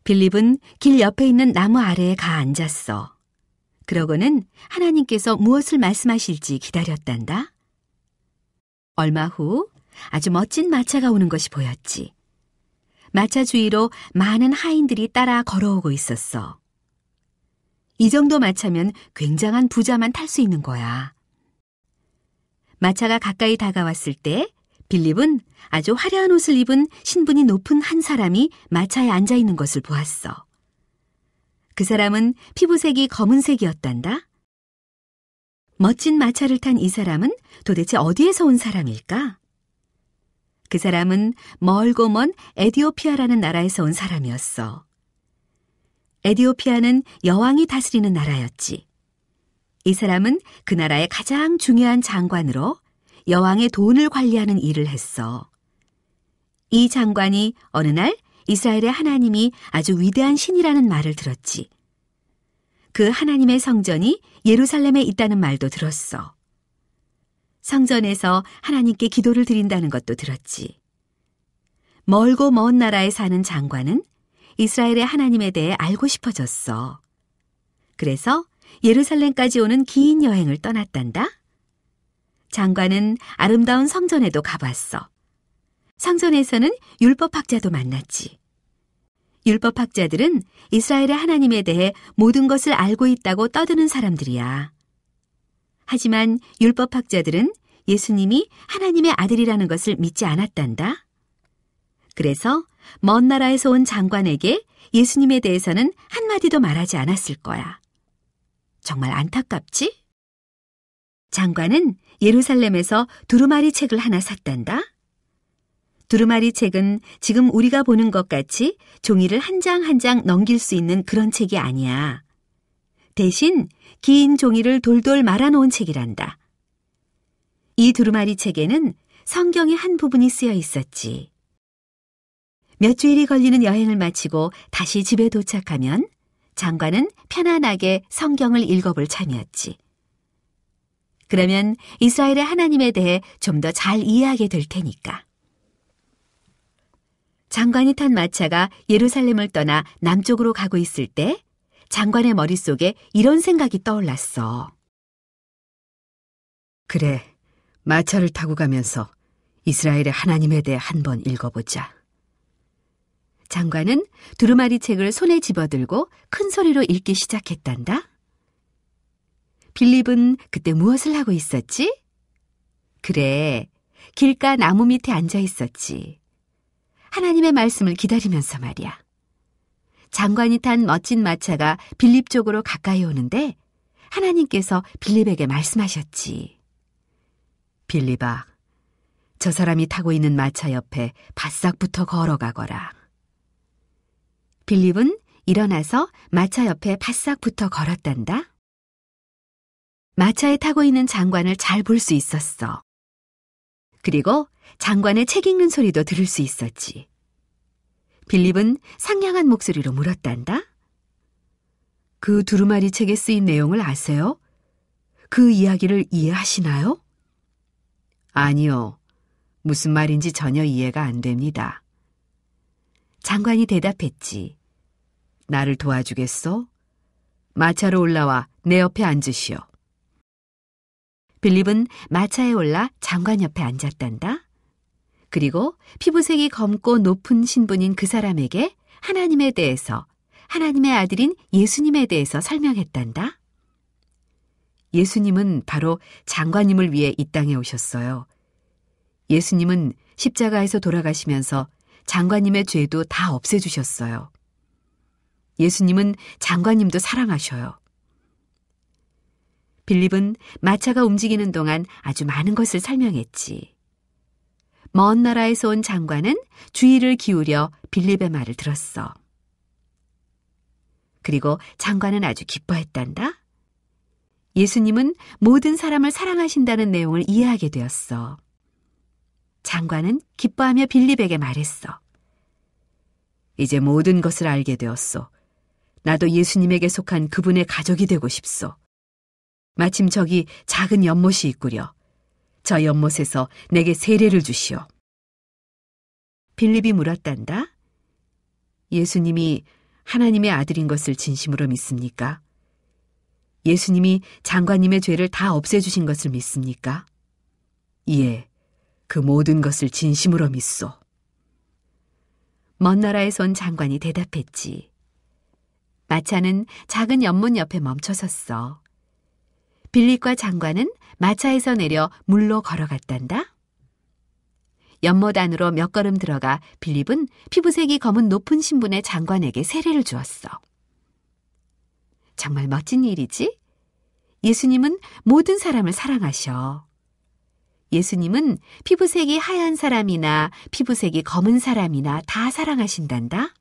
빌립은 길 옆에 있는 나무 아래에 가 앉았어. 그러고는 하나님께서 무엇을 말씀하실지 기다렸단다. 얼마 후 아주 멋진 마차가 오는 것이 보였지. 마차 주위로 많은 하인들이 따라 걸어오고 있었어. 이 정도 마차면 굉장한 부자만 탈 수 있는 거야. 마차가 가까이 다가왔을 때 빌립은 아주 화려한 옷을 입은 신분이 높은 한 사람이 마차에 앉아 있는 것을 보았어. 그 사람은 피부색이 검은색이었단다. 멋진 마차를 탄 이 사람은 도대체 어디에서 온 사람일까? 그 사람은 멀고 먼 에디오피아라는 나라에서 온 사람이었어. 에디오피아는 여왕이 다스리는 나라였지. 이 사람은 그 나라의 가장 중요한 장관으로 여왕의 돈을 관리하는 일을 했어. 이 장관이 어느 날 이스라엘의 하나님이 아주 위대한 신이라는 말을 들었지. 그 하나님의 성전이 예루살렘에 있다는 말도 들었어. 성전에서 하나님께 기도를 드린다는 것도 들었지. 멀고 먼 나라에 사는 장관은 이스라엘의 하나님에 대해 알고 싶어졌어. 그래서 예루살렘까지 오는 긴 여행을 떠났단다. 장관은 아름다운 성전에도 가봤어. 성전에서는 율법학자도 만났지. 율법학자들은 이스라엘의 하나님에 대해 모든 것을 알고 있다고 떠드는 사람들이야. 하지만 율법학자들은 예수님이 하나님의 아들이라는 것을 믿지 않았단다. 그래서 먼 나라에서 온 장관에게 예수님에 대해서는 한마디도 말하지 않았을 거야. 정말 안타깝지? 장관은 예루살렘에서 두루마리 책을 하나 샀단다. 두루마리 책은 지금 우리가 보는 것 같이 종이를 한 장 한 장 넘길 수 있는 그런 책이 아니야. 대신 긴 종이를 돌돌 말아놓은 책이란다. 이 두루마리 책에는 성경의 한 부분이 쓰여 있었지. 몇 주일이 걸리는 여행을 마치고 다시 집에 도착하면 장관은 편안하게 성경을 읽어볼 참이었지. 그러면 이스라엘의 하나님에 대해 좀 더 잘 이해하게 될 테니까. 장관이 탄 마차가 예루살렘을 떠나 남쪽으로 가고 있을 때 장관의 머릿속에 이런 생각이 떠올랐어. 그래, 마차를 타고 가면서 이스라엘의 하나님에 대해 한번 읽어보자. 장관은 두루마리 책을 손에 집어들고 큰 소리로 읽기 시작했단다. 빌립은 그때 무엇을 하고 있었지? 그래, 길가 나무 밑에 앉아 있었지. 하나님의 말씀을 기다리면서 말이야. 장관이 탄 멋진 마차가 빌립 쪽으로 가까이 오는데 하나님께서 빌립에게 말씀하셨지. 빌립아, 저 사람이 타고 있는 마차 옆에 바싹 붙어 걸어가거라. 빌립은 일어나서 마차 옆에 바싹 붙어 걸었단다. 마차에 타고 있는 장관을 잘 볼 수 있었어. 그리고 장관의 책 읽는 소리도 들을 수 있었지. 빌립은 상냥한 목소리로 물었단다. 그 두루마리 책에 쓰인 내용을 아세요? 그 이야기를 이해하시나요? 아니요. 무슨 말인지 전혀 이해가 안 됩니다. 장관이 대답했지. 나를 도와주겠소? 마차로 올라와 내 옆에 앉으시오. 빌립은 마차에 올라 장관 옆에 앉았단다. 그리고 피부색이 검고 높은 신분인 그 사람에게 하나님에 대해서, 하나님의 아들인 예수님에 대해서 설명했단다. 예수님은 바로 장관님을 위해 이 땅에 오셨어요. 예수님은 십자가에서 돌아가시면서 장관님의 죄도 다 없애주셨어요. 예수님은 장관님도 사랑하셔요. 빌립은 마차가 움직이는 동안 아주 많은 것을 설명했지. 먼 나라에서 온 장관은 주의를 기울여 빌립의 말을 들었어. 그리고 장관은 아주 기뻐했단다. 예수님은 모든 사람을 사랑하신다는 내용을 이해하게 되었어. 장관은 기뻐하며 빌립에게 말했어. 이제 모든 것을 알게 되었소. 나도 예수님에게 속한 그분의 가족이 되고 싶소. 마침 저기 작은 연못이 있구려. 저 연못에서 내게 세례를 주시오. 빌립이 물었단다. 예수님이 하나님의 아들인 것을 진심으로 믿습니까? 예수님이 장관님의 죄를 다 없애주신 것을 믿습니까? 예, 그 모든 것을 진심으로 믿소. 먼 나라에서 온 장관이 대답했지. 마차는 작은 연못 옆에 멈춰섰어. 빌립과 장관은 마차에서 내려 물로 걸어갔단다. 연못 안으로 몇 걸음 들어가 빌립은 피부색이 검은 높은 신분의 장관에게 세례를 주었어. 정말 멋진 일이지? 예수님은 모든 사람을 사랑하셔. 예수님은 피부색이 하얀 사람이나 피부색이 검은 사람이나 다 사랑하신단다.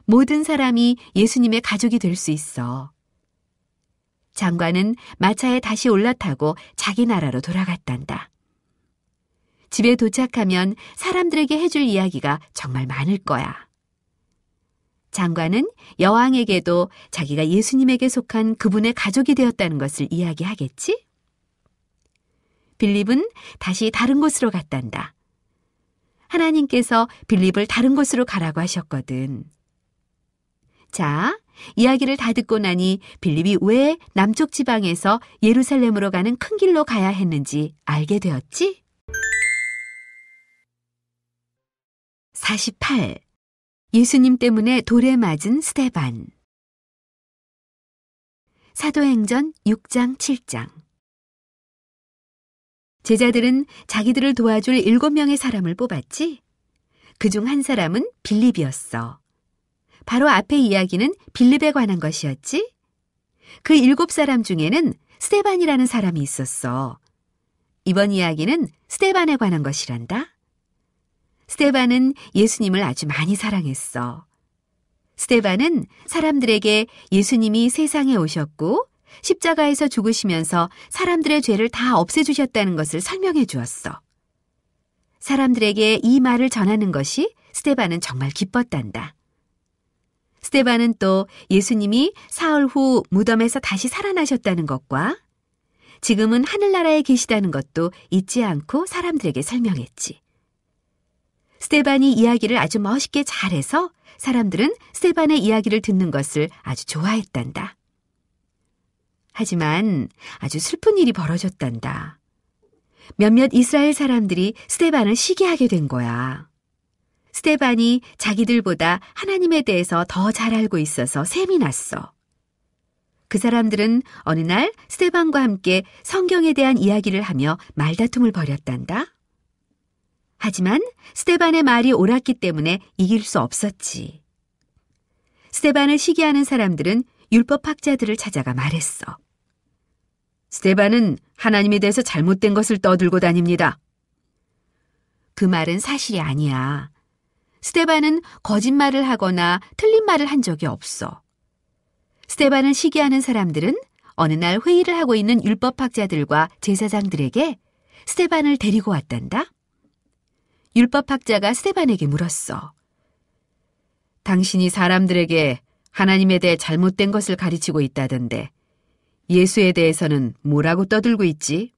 모든 사람이 예수님의 가족이 될 수 있어. 장관은 마차에 다시 올라타고 자기 나라로 돌아갔단다. 집에 도착하면 사람들에게 해줄 이야기가 정말 많을 거야. 장관은 여왕에게도 자기가 예수님에게 속한 그분의 가족이 되었다는 것을 이야기하겠지? 빌립은 다시 다른 곳으로 갔단다. 하나님께서 빌립을 다른 곳으로 가라고 하셨거든. 자, 이야기를 다 듣고 나니 빌립이 왜 남쪽 지방에서 예루살렘으로 가는 큰 길로 가야 했는지 알게 되었지? 48. 예수님 때문에 돌에 맞은 스데반. 사도행전 6장 7장. 제자들은 자기들을 도와줄 7명의 사람을 뽑았지? 그중 한 사람은 빌립이었어. 바로 앞의 이야기는 빌립에 관한 것이었지? 그 7사람 중에는 스데반이라는 사람이 있었어. 이번 이야기는 스데반에 관한 것이란다. 스데반은 예수님을 아주 많이 사랑했어. 스데반은 사람들에게 예수님이 세상에 오셨고 십자가에서 죽으시면서 사람들의 죄를 다 없애주셨다는 것을 설명해 주었어. 사람들에게 이 말을 전하는 것이 스데반은 정말 기뻤단다. 스데반은 또 예수님이 사흘 후 무덤에서 다시 살아나셨다는 것과 지금은 하늘나라에 계시다는 것도 잊지 않고 사람들에게 설명했지. 스데반이 이야기를 아주 멋있게 잘해서 사람들은 스데반의 이야기를 듣는 것을 아주 좋아했단다. 하지만 아주 슬픈 일이 벌어졌단다. 몇몇 이스라엘 사람들이 스데반을 시기하게 된 거야. 스데반이 자기들보다 하나님에 대해서 더 잘 알고 있어서 셈이 났어. 그 사람들은 어느 날 스데반과 함께 성경에 대한 이야기를 하며 말다툼을 벌였단다. 하지만 스데반의 말이 옳았기 때문에 이길 수 없었지. 스데반을 시기하는 사람들은 율법학자들을 찾아가 말했어. 스데반은 하나님에 대해서 잘못된 것을 떠들고 다닙니다. 그 말은 사실이 아니야. 스데반은 거짓말을 하거나 틀린 말을 한 적이 없어. 스데반을 시기하는 사람들은 어느 날 회의를 하고 있는 율법학자들과 제사장들에게 스데반을 데리고 왔단다. 율법학자가 스데반에게 물었어. 당신이 사람들에게 하나님에 대해 잘못된 것을 가르치고 있다던데 예수에 대해서는 뭐라고 떠들고 있지?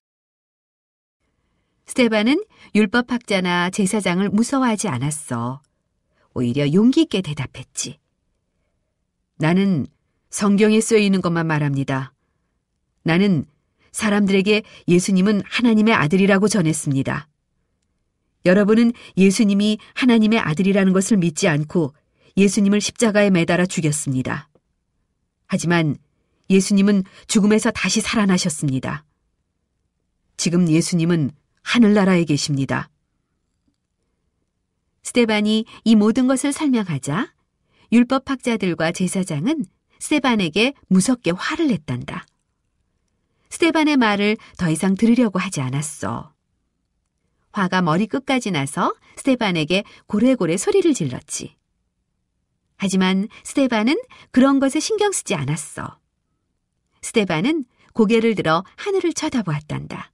스데반은 율법학자나 제사장을 무서워하지 않았어. 오히려 용기 있게 대답했지. 나는 성경에 쓰여 있는 것만 말합니다. 나는 사람들에게 예수님은 하나님의 아들이라고 전했습니다. 여러분은 예수님이 하나님의 아들이라는 것을 믿지 않고 예수님을 십자가에 매달아 죽였습니다. 하지만 예수님은 죽음에서 다시 살아나셨습니다. 지금 예수님은 하늘나라에 계십니다. 스데반이 이 모든 것을 설명하자 율법학자들과 제사장은 스데반에게 무섭게 화를 냈단다. 스데반의 말을 더 이상 들으려고 하지 않았어. 화가 머리끝까지 나서 스데반에게 고래고래 소리를 질렀지. 하지만 스데반은 그런 것에 신경 쓰지 않았어. 스데반은 고개를 들어 하늘을 쳐다보았단다.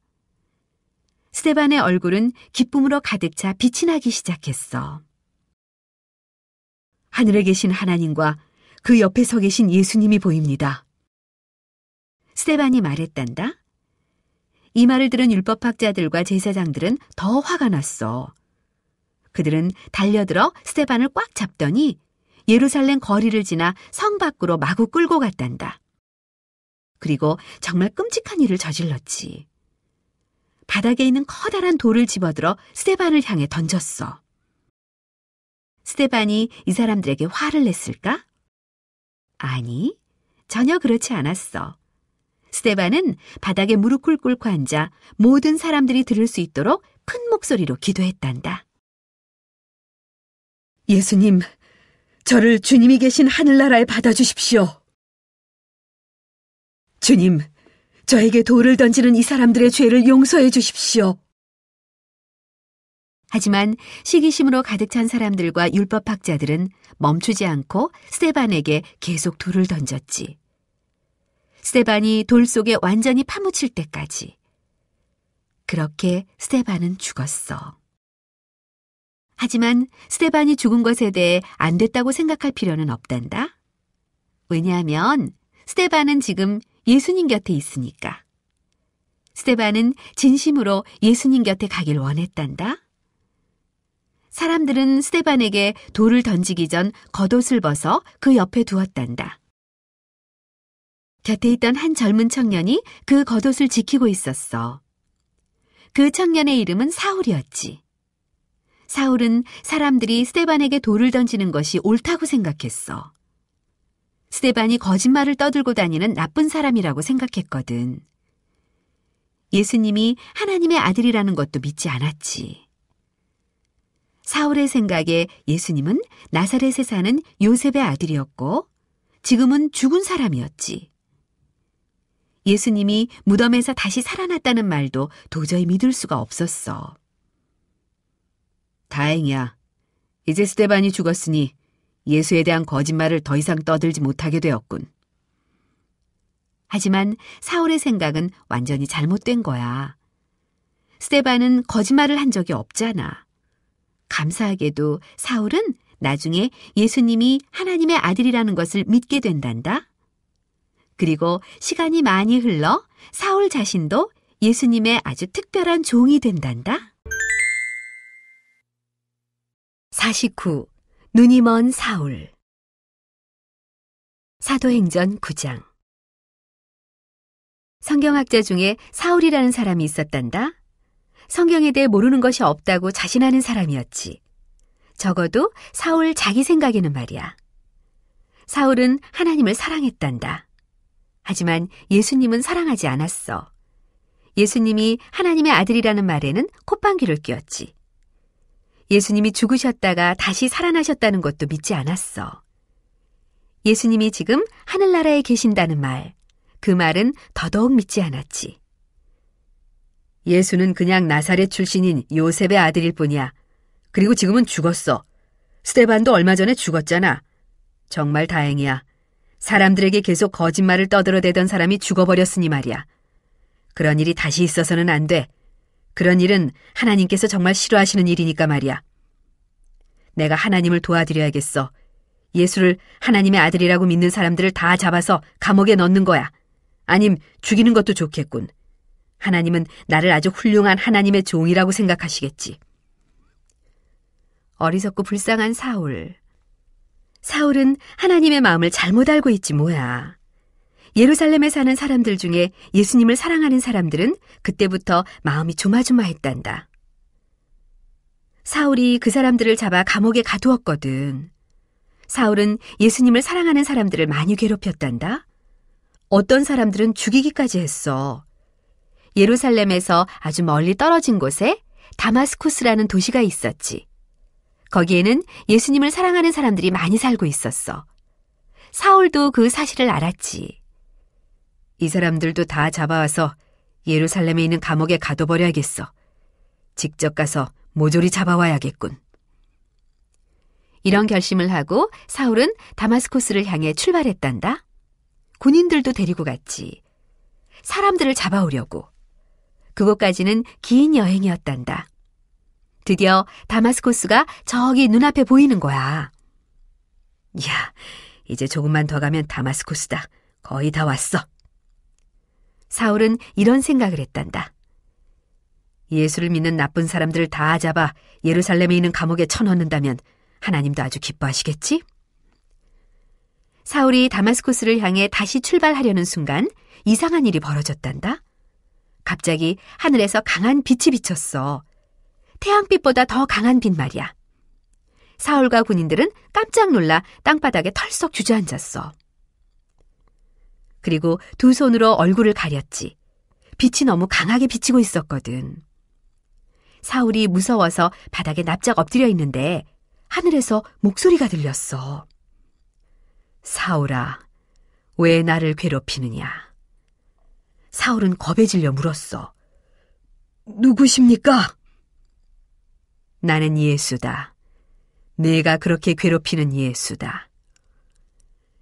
스데반의 얼굴은 기쁨으로 가득 차 빛이 나기 시작했어. 하늘에 계신 하나님과 그 옆에 서 계신 예수님이 보입니다. 스데반이 말했단다. 이 말을 들은 율법학자들과 제사장들은 더 화가 났어. 그들은 달려들어 스데반을 꽉 잡더니 예루살렘 거리를 지나 성 밖으로 마구 끌고 갔단다. 그리고 정말 끔찍한 일을 저질렀지. 바닥에 있는 커다란 돌을 집어들어 스데반을 향해 던졌어. 스데반이 이 사람들에게 화를 냈을까? 아니, 전혀 그렇지 않았어. 스데반은 바닥에 무릎을 꿇고 앉아 모든 사람들이 들을 수 있도록 큰 목소리로 기도했단다. 예수님, 저를 주님이 계신 하늘나라에 받아주십시오. 주님, 저에게 돌을 던지는 이 사람들의 죄를 용서해 주십시오. 하지만 시기심으로 가득 찬 사람들과 율법학자들은 멈추지 않고 스데반에게 계속 돌을 던졌지. 스데반이 돌 속에 완전히 파묻힐 때까지. 그렇게 스데반은 죽었어. 하지만 스데반이 죽은 것에 대해 안 됐다고 생각할 필요는 없단다. 왜냐하면 스데반은 지금 예수님 곁에 있으니까. 스데반은 진심으로 예수님 곁에 가길 원했단다. 사람들은 스데반에게 돌을 던지기 전 겉옷을 벗어 그 옆에 두었단다. 곁에 있던 한 젊은 청년이 그 겉옷을 지키고 있었어. 그 청년의 이름은 사울이었지. 사울은 사람들이 스데반에게 돌을 던지는 것이 옳다고 생각했어. 스데반이 거짓말을 떠들고 다니는 나쁜 사람이라고 생각했거든. 예수님이 하나님의 아들이라는 것도 믿지 않았지. 사울의 생각에 예수님은 나사렛에 사는 요셉의 아들이었고 지금은 죽은 사람이었지. 예수님이 무덤에서 다시 살아났다는 말도 도저히 믿을 수가 없었어. 다행이야. 이제 스데반이 죽었으니 예수에 대한 거짓말을 더 이상 떠들지 못하게 되었군. 하지만 사울의 생각은 완전히 잘못된 거야. 스데반은 거짓말을 한 적이 없잖아. 감사하게도 사울은 나중에 예수님이 하나님의 아들이라는 것을 믿게 된단다. 그리고 시간이 많이 흘러 사울 자신도 예수님의 아주 특별한 종이 된단다. 49. 눈이 먼 사울. 사도행전 9장. 성경학자 중에 사울이라는 사람이 있었단다. 성경에 대해 모르는 것이 없다고 자신하는 사람이었지. 적어도 사울 자기 생각에는 말이야. 사울은 하나님을 사랑했단다. 하지만 예수님은 사랑하지 않았어. 예수님이 하나님의 아들이라는 말에는 콧방귀를 뀌었지. 예수님이 죽으셨다가 다시 살아나셨다는 것도 믿지 않았어. 예수님이 지금 하늘나라에 계신다는 말, 그 말은 더더욱 믿지 않았지. 예수는 그냥 나사렛 출신인 요셉의 아들일 뿐이야. 그리고 지금은 죽었어. 스데반도 얼마 전에 죽었잖아. 정말 다행이야. 사람들에게 계속 거짓말을 떠들어대던 사람이 죽어버렸으니 말이야. 그런 일이 다시 있어서는 안 돼. 그런 일은 하나님께서 정말 싫어하시는 일이니까 말이야. 내가 하나님을 도와드려야겠어. 예수를 하나님의 아들이라고 믿는 사람들을 다 잡아서 감옥에 넣는 거야. 아님 죽이는 것도 좋겠군. 하나님은 나를 아주 훌륭한 하나님의 종이라고 생각하시겠지. 어리석고 불쌍한 사울. 사울은 하나님의 마음을 잘못 알고 있지 뭐야. 예루살렘에 사는 사람들 중에 예수님을 사랑하는 사람들은 그때부터 마음이 조마조마했단다. 사울이 그 사람들을 잡아 감옥에 가두었거든. 사울은 예수님을 사랑하는 사람들을 많이 괴롭혔단다. 어떤 사람들은 죽이기까지 했어. 예루살렘에서 아주 멀리 떨어진 곳에 다마스쿠스라는 도시가 있었지. 거기에는 예수님을 사랑하는 사람들이 많이 살고 있었어. 사울도 그 사실을 알았지. 이 사람들도 다 잡아와서 예루살렘에 있는 감옥에 가둬버려야겠어. 직접 가서 모조리 잡아와야겠군. 이런 결심을 하고 사울은 다마스쿠스를 향해 출발했단다. 군인들도 데리고 갔지. 사람들을 잡아오려고. 그곳까지는 긴 여행이었단다. 드디어 다마스쿠스가 저기 눈앞에 보이는 거야. 야, 이제 조금만 더 가면 다마스쿠스다. 거의 다 왔어. 사울은 이런 생각을 했단다. 예수를 믿는 나쁜 사람들을 다 잡아 예루살렘에 있는 감옥에 쳐넣는다면 하나님도 아주 기뻐하시겠지? 사울이 다마스쿠스를 향해 다시 출발하려는 순간 이상한 일이 벌어졌단다. 갑자기 하늘에서 강한 빛이 비쳤어. 태양빛보다 더 강한 빛 말이야. 사울과 군인들은 깜짝 놀라 땅바닥에 털썩 주저앉았어. 그리고 두 손으로 얼굴을 가렸지. 빛이 너무 강하게 비치고 있었거든. 사울이 무서워서 바닥에 납작 엎드려 있는데 하늘에서 목소리가 들렸어. 사울아, 왜 나를 괴롭히느냐? 사울은 겁에 질려 물었어. 누구십니까? 나는 예수다. 내가 그렇게 괴롭히는 예수다.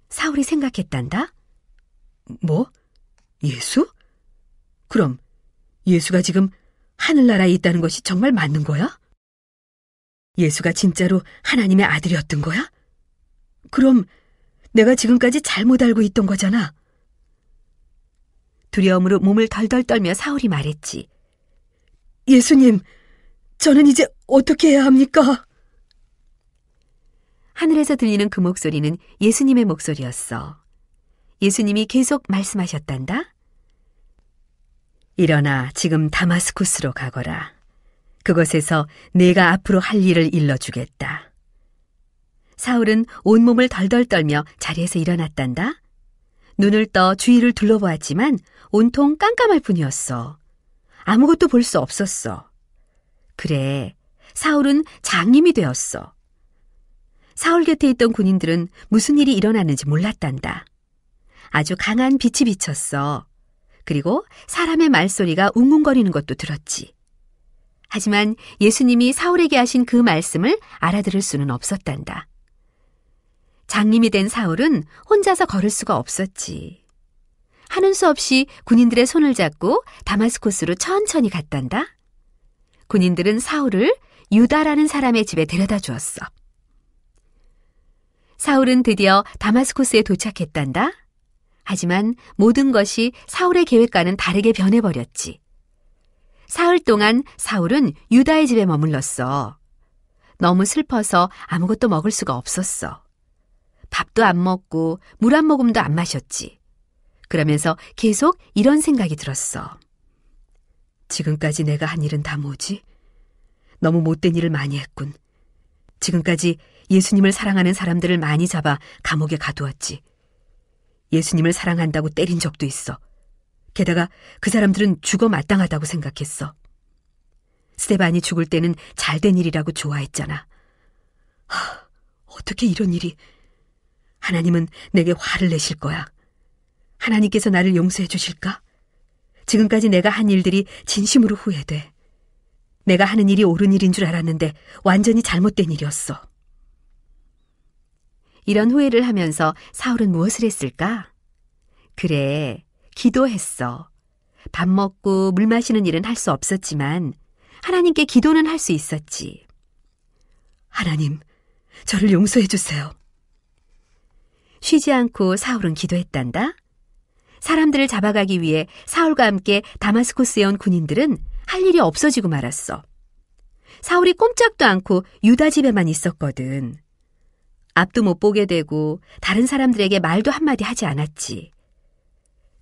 사울이 생각했단다. 뭐? 예수? 그럼 예수가 지금 하늘나라에 있다는 것이 정말 맞는 거야? 예수가 진짜로 하나님의 아들이었던 거야? 그럼 내가 지금까지 잘못 알고 있던 거잖아. 두려움으로 몸을 덜덜 떨며 사울이 말했지. 예수님, 저는 이제 어떻게 해야 합니까? 하늘에서 들리는 그 목소리는 예수님의 목소리였어. 예수님이 계속 말씀하셨단다. 일어나 지금 다마스쿠스로 가거라. 그곳에서 내가 앞으로 할 일을 일러주겠다. 사울은 온몸을 덜덜 떨며 자리에서 일어났단다. 눈을 떠 주위를 둘러보았지만 온통 깜깜할 뿐이었어. 아무것도 볼 수 없었어. 그래, 사울은 장님이 되었어. 사울 곁에 있던 군인들은 무슨 일이 일어났는지 몰랐단다. 아주 강한 빛이 비쳤어. 그리고 사람의 말소리가 웅웅거리는 것도 들었지. 하지만 예수님이 사울에게 하신 그 말씀을 알아들을 수는 없었단다. 장님이 된 사울은 혼자서 걸을 수가 없었지. 하는 수 없이 군인들의 손을 잡고 다마스쿠스로 천천히 갔단다. 군인들은 사울을 유다라는 사람의 집에 데려다 주었어. 사울은 드디어 다마스쿠스에 도착했단다. 하지만 모든 것이 사울의 계획과는 다르게 변해버렸지. 사흘 동안 사울은 유다의 집에 머물렀어. 너무 슬퍼서 아무것도 먹을 수가 없었어. 밥도 안 먹고 물 한 모금도 안 마셨지. 그러면서 계속 이런 생각이 들었어. 지금까지 내가 한 일은 다 뭐지? 너무 못된 일을 많이 했군. 지금까지 예수님을 사랑하는 사람들을 많이 잡아 감옥에 가두었지. 예수님을 사랑한다고 때린 적도 있어. 게다가 그 사람들은 죽어 마땅하다고 생각했어. 스데반이 죽을 때는 잘된 일이라고 좋아했잖아. 어떻게 이런 일이... 하나님은 내게 화를 내실 거야. 하나님께서 나를 용서해 주실까? 지금까지 내가 한 일들이 진심으로 후회돼. 내가 하는 일이 옳은 일인 줄 알았는데 완전히 잘못된 일이었어. 이런 후회를 하면서 사울은 무엇을 했을까? 그래, 기도했어. 밥 먹고 물 마시는 일은 할 수 없었지만 하나님께 기도는 할 수 있었지. 하나님, 저를 용서해 주세요. 쉬지 않고 사울은 기도했단다. 사람들을 잡아가기 위해 사울과 함께 다마스코스에 온 군인들은 할 일이 없어지고 말았어. 사울이 꼼짝도 않고 유다 집에만 있었거든. 앞도 못 보게 되고 다른 사람들에게 말도 한마디 하지 않았지.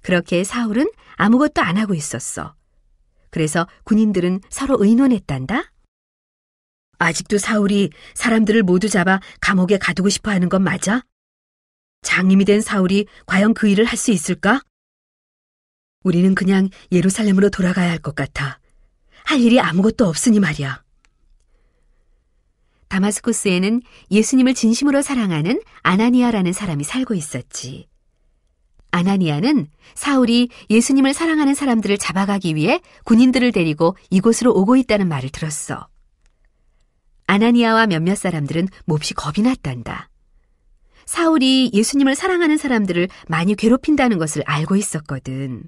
그렇게 사울은 아무것도 안 하고 있었어. 그래서 군인들은 서로 의논했단다. 아직도 사울이 사람들을 모두 잡아 감옥에 가두고 싶어 하는 건 맞아? 장님이 된 사울이 과연 그 일을 할 수 있을까? 우리는 그냥 예루살렘으로 돌아가야 할 것 같아. 할 일이 아무것도 없으니 말이야. 다마스코스에는 예수님을 진심으로 사랑하는 아나니아라는 사람이 살고 있었지. 아나니아는 사울이 예수님을 사랑하는 사람들을 잡아가기 위해 군인들을 데리고 이곳으로 오고 있다는 말을 들었어. 아나니아와 몇몇 사람들은 몹시 겁이 났단다. 사울이 예수님을 사랑하는 사람들을 많이 괴롭힌다는 것을 알고 있었거든.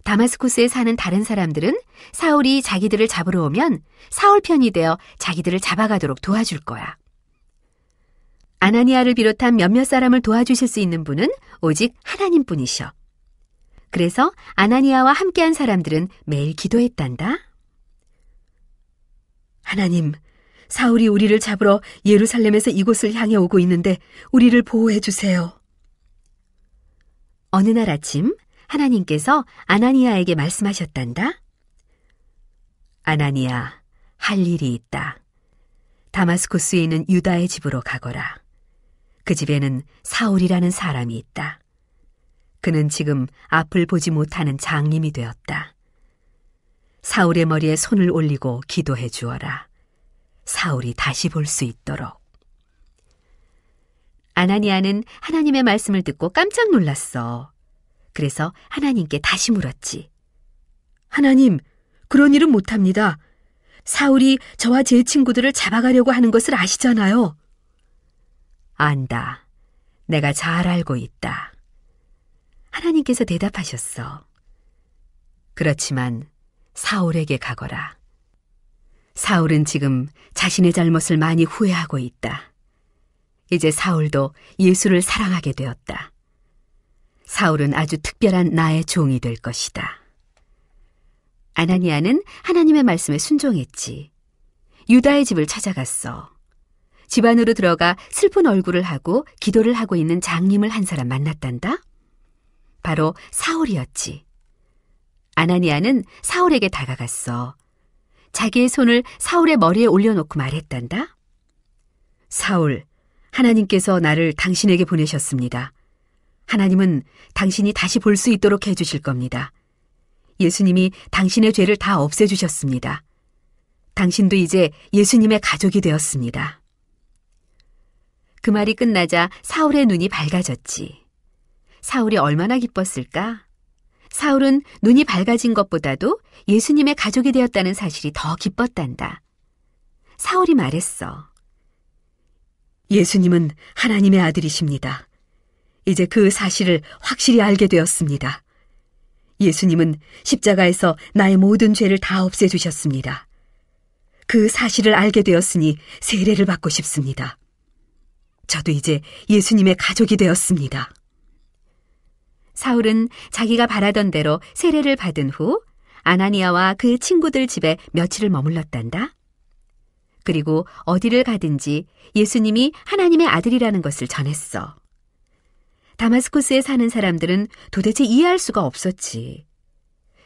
다마스코스에 사는 다른 사람들은 사울이 자기들을 잡으러 오면 사울 편이 되어 자기들을 잡아가도록 도와줄 거야. 아나니아를 비롯한 몇몇 사람을 도와주실 수 있는 분은 오직 하나님뿐이셔. 그래서 아나니아와 함께한 사람들은 매일 기도했단다. 하나님, 사울이 우리를 잡으러 예루살렘에서 이곳을 향해 오고 있는데 우리를 보호해 주세요. 어느 날 아침 하나님께서 아나니아에게 말씀하셨단다. 아나니아, 할 일이 있다. 다마스코스에 있는 유다의 집으로 가거라. 그 집에는 사울이라는 사람이 있다. 그는 지금 앞을 보지 못하는 장님이 되었다. 사울의 머리에 손을 올리고 기도해 주어라. 사울이 다시 볼 수 있도록. 아나니아는 하나님의 말씀을 듣고 깜짝 놀랐어. 그래서 하나님께 다시 물었지. 하나님, 그런 일은 못합니다. 사울이 저와 제 친구들을 잡아가려고 하는 것을 아시잖아요. 안다. 내가 잘 알고 있다. 하나님께서 대답하셨어. 그렇지만 사울에게 가거라. 사울은 지금 자신의 잘못을 많이 후회하고 있다. 이제 사울도 예수를 사랑하게 되었다. 사울은 아주 특별한 나의 종이 될 것이다. 아나니아는 하나님의 말씀에 순종했지. 유다의 집을 찾아갔어. 집 안으로 들어가 슬픈 얼굴을 하고 기도를 하고 있는 장님을 한 사람 만났단다. 바로 사울이었지. 아나니아는 사울에게 다가갔어. 자기의 손을 사울의 머리에 올려놓고 말했단다. 사울, 하나님께서 나를 당신에게 보내셨습니다. 하나님은 당신이 다시 볼 수 있도록 해주실 겁니다. 예수님이 당신의 죄를 다 없애주셨습니다. 당신도 이제 예수님의 가족이 되었습니다. 그 말이 끝나자 사울의 눈이 밝아졌지. 사울이 얼마나 기뻤을까? 사울은 눈이 밝아진 것보다도 예수님의 가족이 되었다는 사실이 더 기뻤단다. 사울이 말했어. 예수님은 하나님의 아들이십니다. 이제 그 사실을 확실히 알게 되었습니다. 예수님은 십자가에서 나의 모든 죄를 다 없애주셨습니다. 그 사실을 알게 되었으니 세례를 받고 싶습니다. 저도 이제 예수님의 가족이 되었습니다. 사울은 자기가 바라던 대로 세례를 받은 후 아나니아와 그의 친구들 집에 며칠을 머물렀단다. 그리고 어디를 가든지 예수님이 하나님의 아들이라는 것을 전했어. 다마스코스에 사는 사람들은 도대체 이해할 수가 없었지.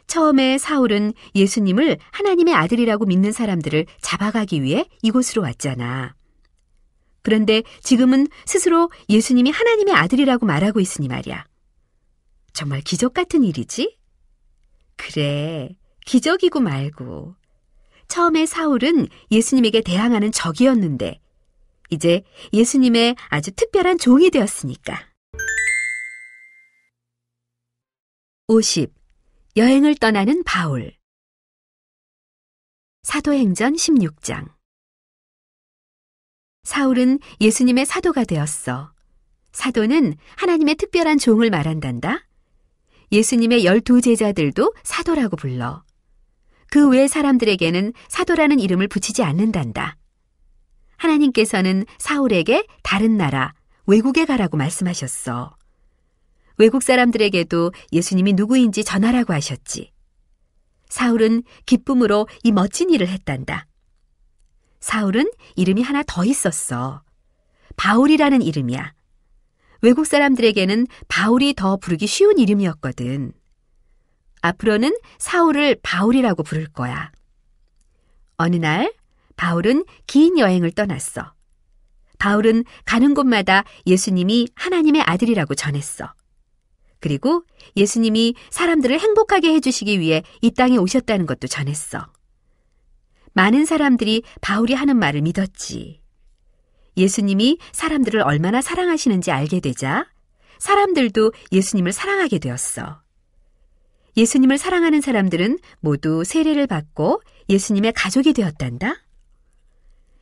처음에 사울은 예수님을 하나님의 아들이라고 믿는 사람들을 잡아가기 위해 이곳으로 왔잖아. 그런데 지금은 스스로 예수님이 하나님의 아들이라고 말하고 있으니 말이야. 정말 기적 같은 일이지? 그래, 기적이고 말고. 처음에 사울은 예수님에게 대항하는 적이었는데 이제 예수님의 아주 특별한 종이 되었으니까. 50. 여행을 떠나는 바울. 사도행전 16장. 사울은 예수님의 사도가 되었어. 사도는 하나님의 특별한 종을 말한단다. 예수님의 12제자들도 사도라고 불러. 그 외 사람들에게는 사도라는 이름을 붙이지 않는단다. 하나님께서는 사울에게 다른 나라, 외국에 가라고 말씀하셨어. 외국 사람들에게도 예수님이 누구인지 전하라고 하셨지. 사울은 기쁨으로 이 멋진 일을 했단다. 사울은 이름이 하나 더 있었어. 바울이라는 이름이야. 외국 사람들에게는 바울이 더 부르기 쉬운 이름이었거든. 앞으로는 사울을 바울이라고 부를 거야. 어느 날 바울은 긴 여행을 떠났어. 바울은 가는 곳마다 예수님이 하나님의 아들이라고 전했어. 그리고 예수님이 사람들을 행복하게 해주시기 위해 이 땅에 오셨다는 것도 전했어. 많은 사람들이 바울이 하는 말을 믿었지. 예수님이 사람들을 얼마나 사랑하시는지 알게 되자 사람들도 예수님을 사랑하게 되었어. 예수님을 사랑하는 사람들은 모두 세례를 받고 예수님의 가족이 되었단다.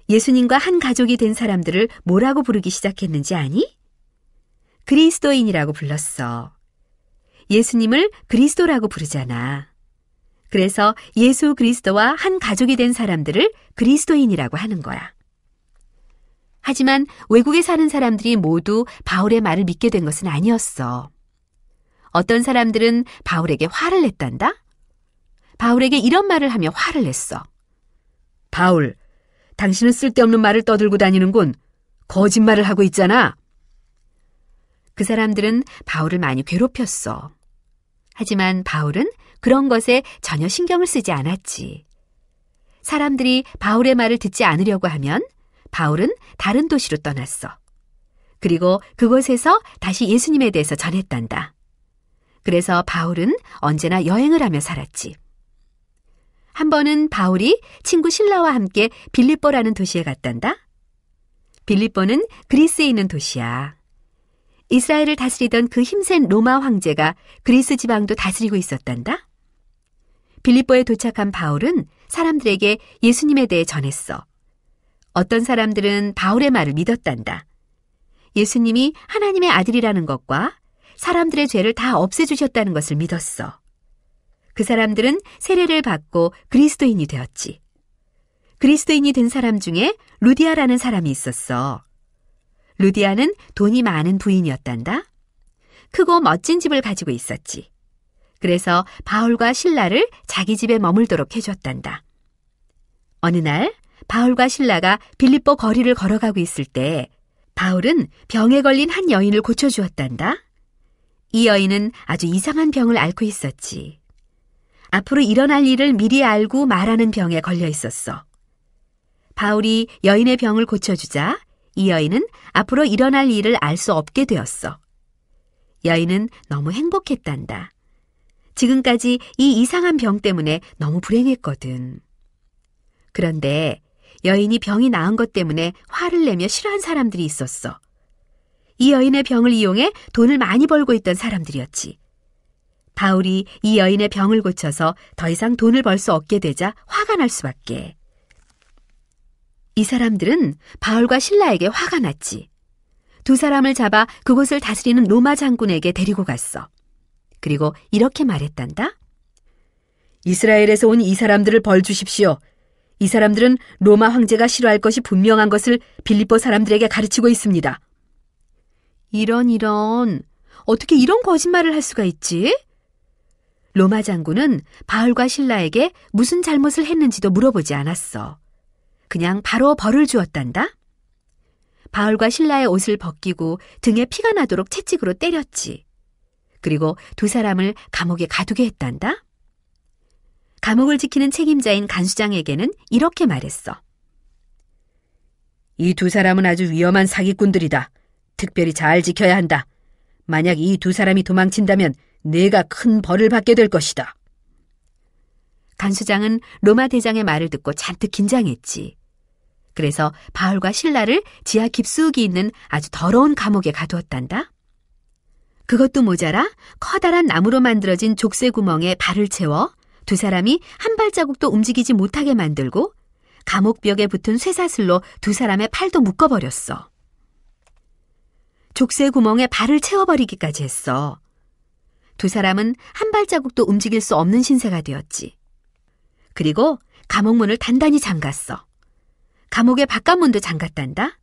예수님과 한 가족이 된 사람들을 뭐라고 부르기 시작했는지 아니? 그리스도인이라고 불렀어. 예수님을 그리스도라고 부르잖아. 그래서 예수 그리스도와 한 가족이 된 사람들을 그리스도인이라고 하는 거야. 하지만 외국에 사는 사람들이 모두 바울의 말을 믿게 된 것은 아니었어. 어떤 사람들은 바울에게 화를 냈단다. 바울에게 이런 말을 하며 화를 냈어. 바울, 당신은 쓸데없는 말을 떠들고 다니는군. 거짓말을 하고 있잖아. 그 사람들은 바울을 많이 괴롭혔어. 하지만 바울은 그런 것에 전혀 신경을 쓰지 않았지. 사람들이 바울의 말을 듣지 않으려고 하면 바울은 다른 도시로 떠났어. 그리고 그곳에서 다시 예수님에 대해서 전했단다. 그래서 바울은 언제나 여행을 하며 살았지. 한 번은 바울이 친구 실라와 함께 빌립보라는 도시에 갔단다. 빌립보는 그리스에 있는 도시야. 이스라엘을 다스리던 그 힘센 로마 황제가 그리스 지방도 다스리고 있었단다. 빌립보에 도착한 바울은 사람들에게 예수님에 대해 전했어. 어떤 사람들은 바울의 말을 믿었단다. 예수님이 하나님의 아들이라는 것과 사람들의 죄를 다 없애주셨다는 것을 믿었어. 그 사람들은 세례를 받고 그리스도인이 되었지. 그리스도인이 된 사람 중에 루디아라는 사람이 있었어. 루디아는 돈이 많은 부인이었단다. 크고 멋진 집을 가지고 있었지. 그래서 바울과 실라를 자기 집에 머물도록 해줬단다. 어느 날 바울과 실라가 빌립보 거리를 걸어가고 있을 때 바울은 병에 걸린 한 여인을 고쳐주었단다. 이 여인은 아주 이상한 병을 앓고 있었지. 앞으로 일어날 일을 미리 알고 말하는 병에 걸려 있었어. 바울이 여인의 병을 고쳐주자 이 여인은 앞으로 일어날 일을 알 수 없게 되었어. 여인은 너무 행복했단다. 지금까지 이 이상한 병 때문에 너무 불행했거든. 그런데 여인이 병이 나은 것 때문에 화를 내며 싫어한 사람들이 있었어. 이 여인의 병을 이용해 돈을 많이 벌고 있던 사람들이었지. 바울이 이 여인의 병을 고쳐서 더 이상 돈을 벌 수 없게 되자 화가 날 수밖에. 이 사람들은 바울과 실라에게 화가 났지. 두 사람을 잡아 그곳을 다스리는 로마 장군에게 데리고 갔어. 그리고 이렇게 말했단다. 이스라엘에서 온 이 사람들을 벌 주십시오. 이 사람들은 로마 황제가 싫어할 것이 분명한 것을 빌립보 사람들에게 가르치고 있습니다. 이런, 어떻게 이런 거짓말을 할 수가 있지? 로마 장군은 바울과 실라에게 무슨 잘못을 했는지도 물어보지 않았어. 그냥 바로 벌을 주었단다. 바울과 신라의 옷을 벗기고 등에 피가 나도록 채찍으로 때렸지. 그리고 두 사람을 감옥에 가두게 했단다. 감옥을 지키는 책임자인 간수장에게는 이렇게 말했어. 이 두 사람은 아주 위험한 사기꾼들이다. 특별히 잘 지켜야 한다. 만약 이 두 사람이 도망친다면 내가 큰 벌을 받게 될 것이다. 간수장은 로마 대장의 말을 듣고 잔뜩 긴장했지. 그래서 바울과 실라를 지하 깊숙이 있는 아주 더러운 감옥에 가두었단다. 그것도 모자라 커다란 나무로 만들어진 족쇄 구멍에 발을 채워 두 사람이 한 발자국도 움직이지 못하게 만들고 감옥벽에 붙은 쇠사슬로 두 사람의 팔도 묶어버렸어. 족쇄 구멍에 발을 채워버리기까지 했어. 두 사람은 한 발자국도 움직일 수 없는 신세가 되었지. 그리고 감옥문을 단단히 잠갔어. 감옥의 바깥문도 잠갔단다.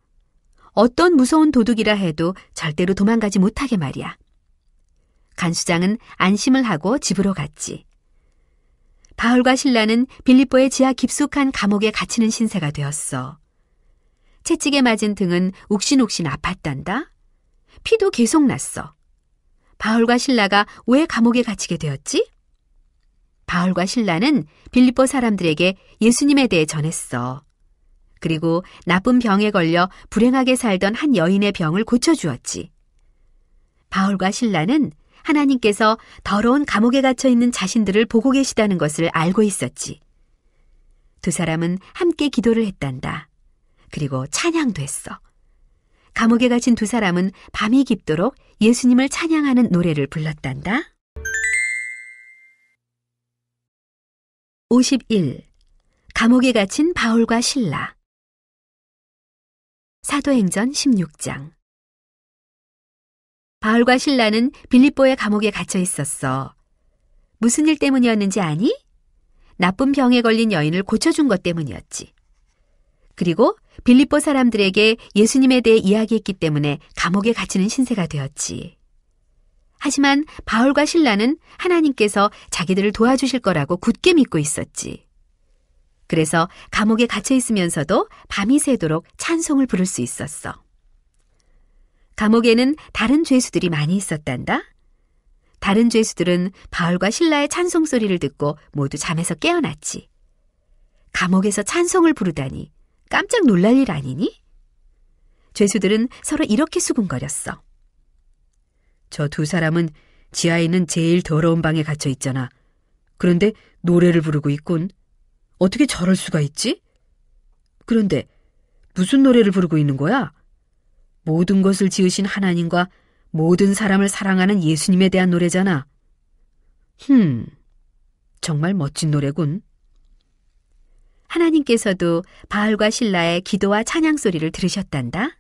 어떤 무서운 도둑이라 해도 절대로 도망가지 못하게 말이야. 간수장은 안심을 하고 집으로 갔지. 바울과 실라는 빌립보의 지하 깊숙한 감옥에 갇히는 신세가 되었어. 채찍에 맞은 등은 욱신욱신 아팠단다. 피도 계속 났어. 바울과 실라가 왜 감옥에 갇히게 되었지? 바울과 실라는 빌립보 사람들에게 예수님에 대해 전했어. 그리고 나쁜 병에 걸려 불행하게 살던 한 여인의 병을 고쳐주었지. 바울과 실라는 하나님께서 더러운 감옥에 갇혀 있는 자신들을 보고 계시다는 것을 알고 있었지. 두 사람은 함께 기도를 했단다. 그리고 찬양도 했어. 감옥에 갇힌 두 사람은 밤이 깊도록 예수님을 찬양하는 노래를 불렀단다. 51. 감옥에 갇힌 바울과 실라. 사도행전 16장. 바울과 실라는 빌립보의 감옥에 갇혀 있었어. 무슨 일 때문이었는지 아니? 나쁜 병에 걸린 여인을 고쳐준 것 때문이었지. 그리고 빌립보 사람들에게 예수님에 대해 이야기했기 때문에 감옥에 갇히는 신세가 되었지. 하지만 바울과 실라는 하나님께서 자기들을 도와주실 거라고 굳게 믿고 있었지. 그래서 감옥에 갇혀 있으면서도 밤이 새도록 찬송을 부를 수 있었어. 감옥에는 다른 죄수들이 많이 있었단다. 다른 죄수들은 바울과 실라의 찬송 소리를 듣고 모두 잠에서 깨어났지. 감옥에서 찬송을 부르다니 깜짝 놀랄 일 아니니? 죄수들은 서로 이렇게 수군거렸어. 저 두 사람은 지하에 있는 제일 더러운 방에 갇혀 있잖아. 그런데 노래를 부르고 있군. 어떻게 저럴 수가 있지? 그런데 무슨 노래를 부르고 있는 거야? 모든 것을 지으신 하나님과 모든 사람을 사랑하는 예수님에 대한 노래잖아. 정말 멋진 노래군. 하나님께서도 바울과 실라의 기도와 찬양 소리를 들으셨단다.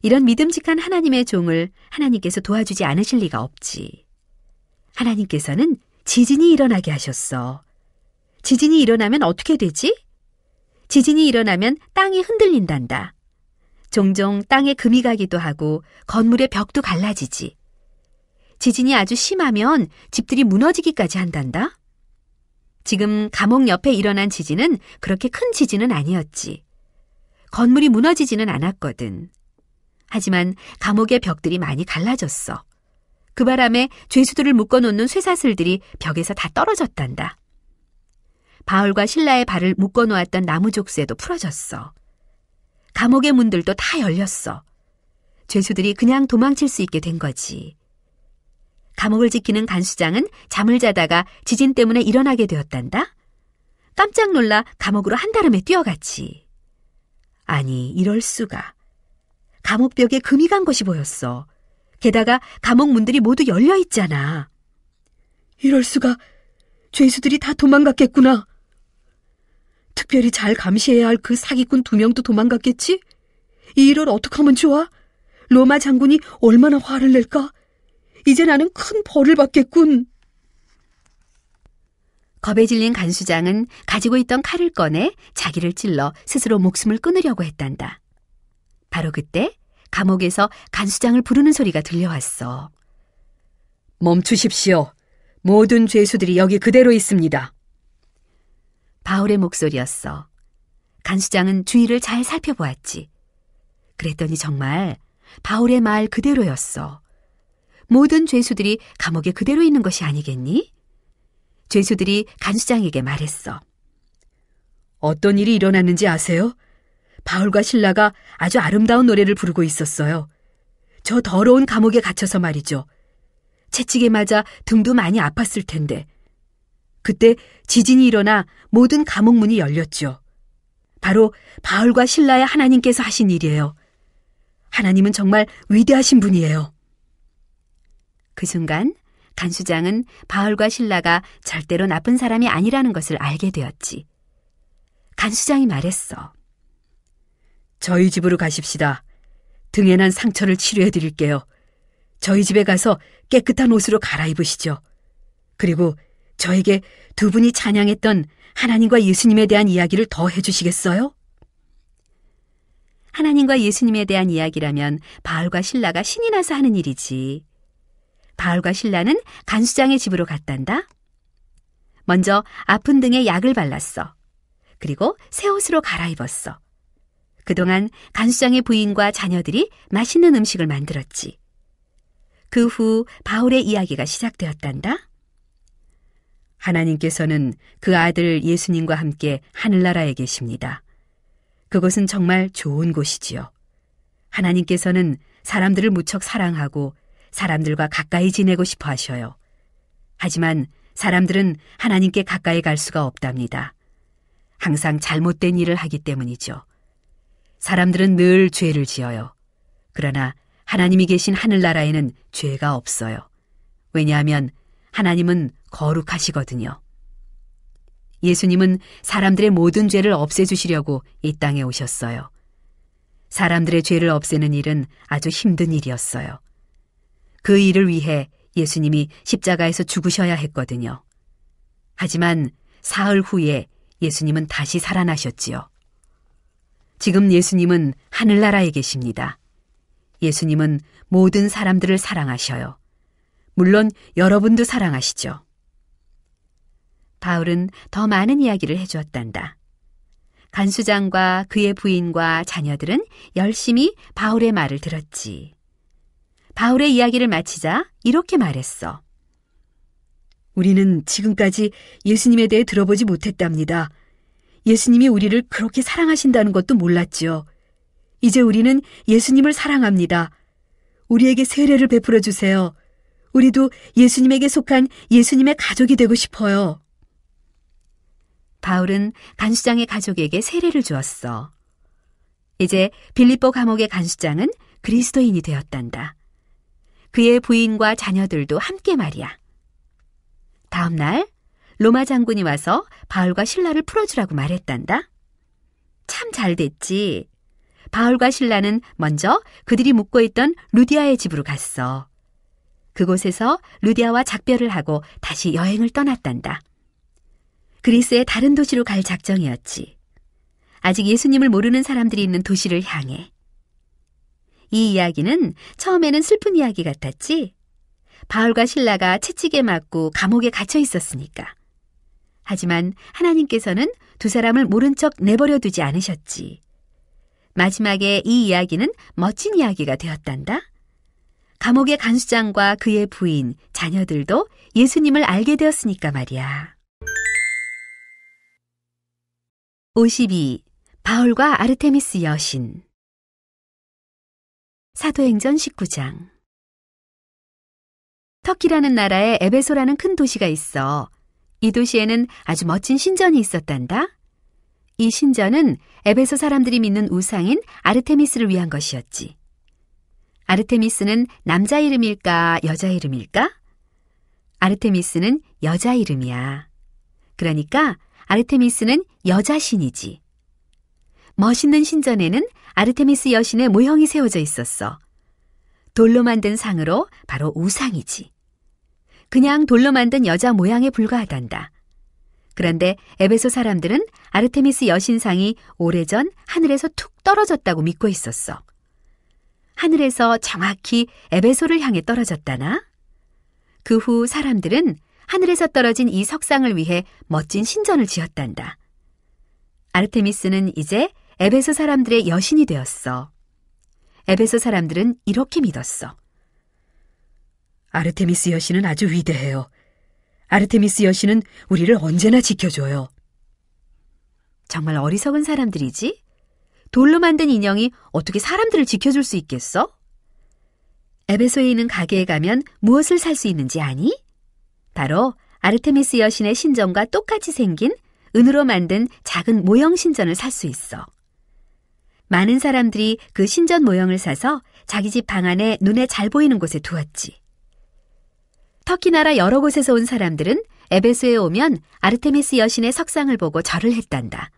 이런 믿음직한 하나님의 종을 하나님께서 도와주지 않으실 리가 없지. 하나님께서는 지진이 일어나게 하셨어. 지진이 일어나면 어떻게 되지? 지진이 일어나면 땅이 흔들린단다. 종종 땅에 금이 가기도 하고 건물의 벽도 갈라지지. 지진이 아주 심하면 집들이 무너지기까지 한단다. 지금 감옥 옆에 일어난 지진은 그렇게 큰 지진은 아니었지. 건물이 무너지지는 않았거든. 하지만 감옥의 벽들이 많이 갈라졌어. 그 바람에 죄수들을 묶어놓는 쇠사슬들이 벽에서 다 떨어졌단다. 바울과 실라의 발을 묶어놓았던 나무 족쇄도 풀어졌어. 감옥의 문들도 다 열렸어. 죄수들이 그냥 도망칠 수 있게 된 거지. 감옥을 지키는 간수장은 잠을 자다가 지진 때문에 일어나게 되었단다. 깜짝 놀라 감옥으로 한달음에 뛰어갔지. 아니, 이럴 수가. 감옥벽에 금이 간 것이 보였어. 게다가 감옥 문들이 모두 열려 있잖아. 이럴 수가. 죄수들이 다 도망갔겠구나. 특별히 잘 감시해야 할 그 사기꾼 2명도 도망갔겠지? 이 일을 어떻게 하면 좋아? 로마 장군이 얼마나 화를 낼까? 이제 나는 큰 벌을 받겠군. 겁에 질린 간수장은 가지고 있던 칼을 꺼내 자기를 찔러 스스로 목숨을 끊으려고 했단다. 바로 그때 감옥에서 간수장을 부르는 소리가 들려왔어. 멈추십시오. 모든 죄수들이 여기 그대로 있습니다. 바울의 목소리였어. 간수장은 주위를 잘 살펴보았지. 그랬더니 정말 바울의 말 그대로였어. 모든 죄수들이 감옥에 그대로 있는 것이 아니겠니? 죄수들이 간수장에게 말했어. 어떤 일이 일어났는지 아세요? 바울과 실라가 아주 아름다운 노래를 부르고 있었어요. 저 더러운 감옥에 갇혀서 말이죠. 채찍에 맞아 등도 많이 아팠을 텐데. 그때 지진이 일어나 모든 감옥 문이 열렸죠. 바로 바울과 실라의 하나님께서 하신 일이에요. 하나님은 정말 위대하신 분이에요. 그 순간 간수장은 바울과 실라가 절대로 나쁜 사람이 아니라는 것을 알게 되었지. 간수장이 말했어. 저희 집으로 가십시다. 등에 난 상처를 치료해 드릴게요. 저희 집에 가서 깨끗한 옷으로 갈아입으시죠. 그리고 저에게 두 분이 찬양했던 하나님과 예수님에 대한 이야기를 더 해주시겠어요? 하나님과 예수님에 대한 이야기라면 바울과 실라가 신이 나서 하는 일이지. 바울과 실라는 간수장의 집으로 갔단다. 먼저 아픈 등에 약을 발랐어. 그리고 새 옷으로 갈아입었어. 그동안 간수장의 부인과 자녀들이 맛있는 음식을 만들었지. 그 후 바울의 이야기가 시작되었단다. 하나님께서는 그 아들 예수님과 함께 하늘나라에 계십니다. 그곳은 정말 좋은 곳이지요. 하나님께서는 사람들을 무척 사랑하고 사람들과 가까이 지내고 싶어 하셔요. 하지만 사람들은 하나님께 가까이 갈 수가 없답니다. 항상 잘못된 일을 하기 때문이죠. 사람들은 늘 죄를 지어요. 그러나 하나님이 계신 하늘나라에는 죄가 없어요. 왜냐하면 하나님은 거룩하시거든요. 예수님은 사람들의 모든 죄를 없애주시려고 이 땅에 오셨어요. 사람들의 죄를 없애는 일은 아주 힘든 일이었어요. 그 일을 위해 예수님이 십자가에서 죽으셔야 했거든요. 하지만 사흘 후에 예수님은 다시 살아나셨지요. 지금 예수님은 하늘나라에 계십니다. 예수님은 모든 사람들을 사랑하셔요. 물론 여러분도 사랑하시죠. 바울은 더 많은 이야기를 해주었단다. 간수장과 그의 부인과 자녀들은 열심히 바울의 말을 들었지. 바울의 이야기를 마치자 이렇게 말했어. 우리는 지금까지 예수님에 대해 들어보지 못했답니다. 예수님이 우리를 그렇게 사랑하신다는 것도 몰랐지요. 이제 우리는 예수님을 사랑합니다. 우리에게 세례를 베풀어 주세요. 우리도 예수님에게 속한 예수님의 가족이 되고 싶어요. 바울은 간수장의 가족에게 세례를 주었어. 이제 빌립보 감옥의 간수장은 그리스도인이 되었단다. 그의 부인과 자녀들도 함께 말이야. 다음 날 로마 장군이 와서 바울과 실라를 풀어주라고 말했단다. 참 잘 됐지. 바울과 실라는 먼저 그들이 묵고 있던 루디아의 집으로 갔어. 그곳에서 루디아와 작별을 하고 다시 여행을 떠났단다. 그리스의 다른 도시로 갈 작정이었지. 아직 예수님을 모르는 사람들이 있는 도시를 향해. 이 이야기는 처음에는 슬픈 이야기 같았지. 바울과 실라가 채찍에 맞고 감옥에 갇혀 있었으니까. 하지만 하나님께서는 두 사람을 모른 척 내버려 두지 않으셨지. 마지막에 이 이야기는 멋진 이야기가 되었단다. 감옥의 간수장과 그의 부인, 자녀들도 예수님을 알게 되었으니까 말이야. 52. 바울과 아르테미스 여신. 사도행전 19장. 터키라는 나라에 에베소라는 큰 도시가 있어. 이 도시에는 아주 멋진 신전이 있었단다. 이 신전은 에베소 사람들이 믿는 우상인 아르테미스를 위한 것이었지. 아르테미스는 남자 이름일까, 여자 이름일까? 아르테미스는 여자 이름이야. 그러니까 아르테미스는 여자 신이지. 멋있는 신전에는 아르테미스 여신의 모형이 세워져 있었어. 돌로 만든 상으로 바로 우상이지. 그냥 돌로 만든 여자 모양에 불과하단다. 그런데 에베소 사람들은 아르테미스 여신상이 오래전 하늘에서 툭 떨어졌다고 믿고 있었어. 하늘에서 정확히 에베소를 향해 떨어졌다나? 그 후 사람들은 하늘에서 떨어진 이 석상을 위해 멋진 신전을 지었단다. 아르테미스는 이제 에베소 사람들의 여신이 되었어. 에베소 사람들은 이렇게 믿었어. 아르테미스 여신은 아주 위대해요. 아르테미스 여신은 우리를 언제나 지켜줘요. 정말 어리석은 사람들이지? 돌로 만든 인형이 어떻게 사람들을 지켜줄 수 있겠어? 에베소에 있는 가게에 가면 무엇을 살 수 있는지 아니? 바로 아르테미스 여신의 신전과 똑같이 생긴 은으로 만든 작은 모형 신전을 살 수 있어. 많은 사람들이 그 신전 모형을 사서 자기 집 방 안에 눈에 잘 보이는 곳에 두었지. 터키 나라 여러 곳에서 온 사람들은 에베소에 오면 아르테미스 여신의 석상을 보고 절을 했단다.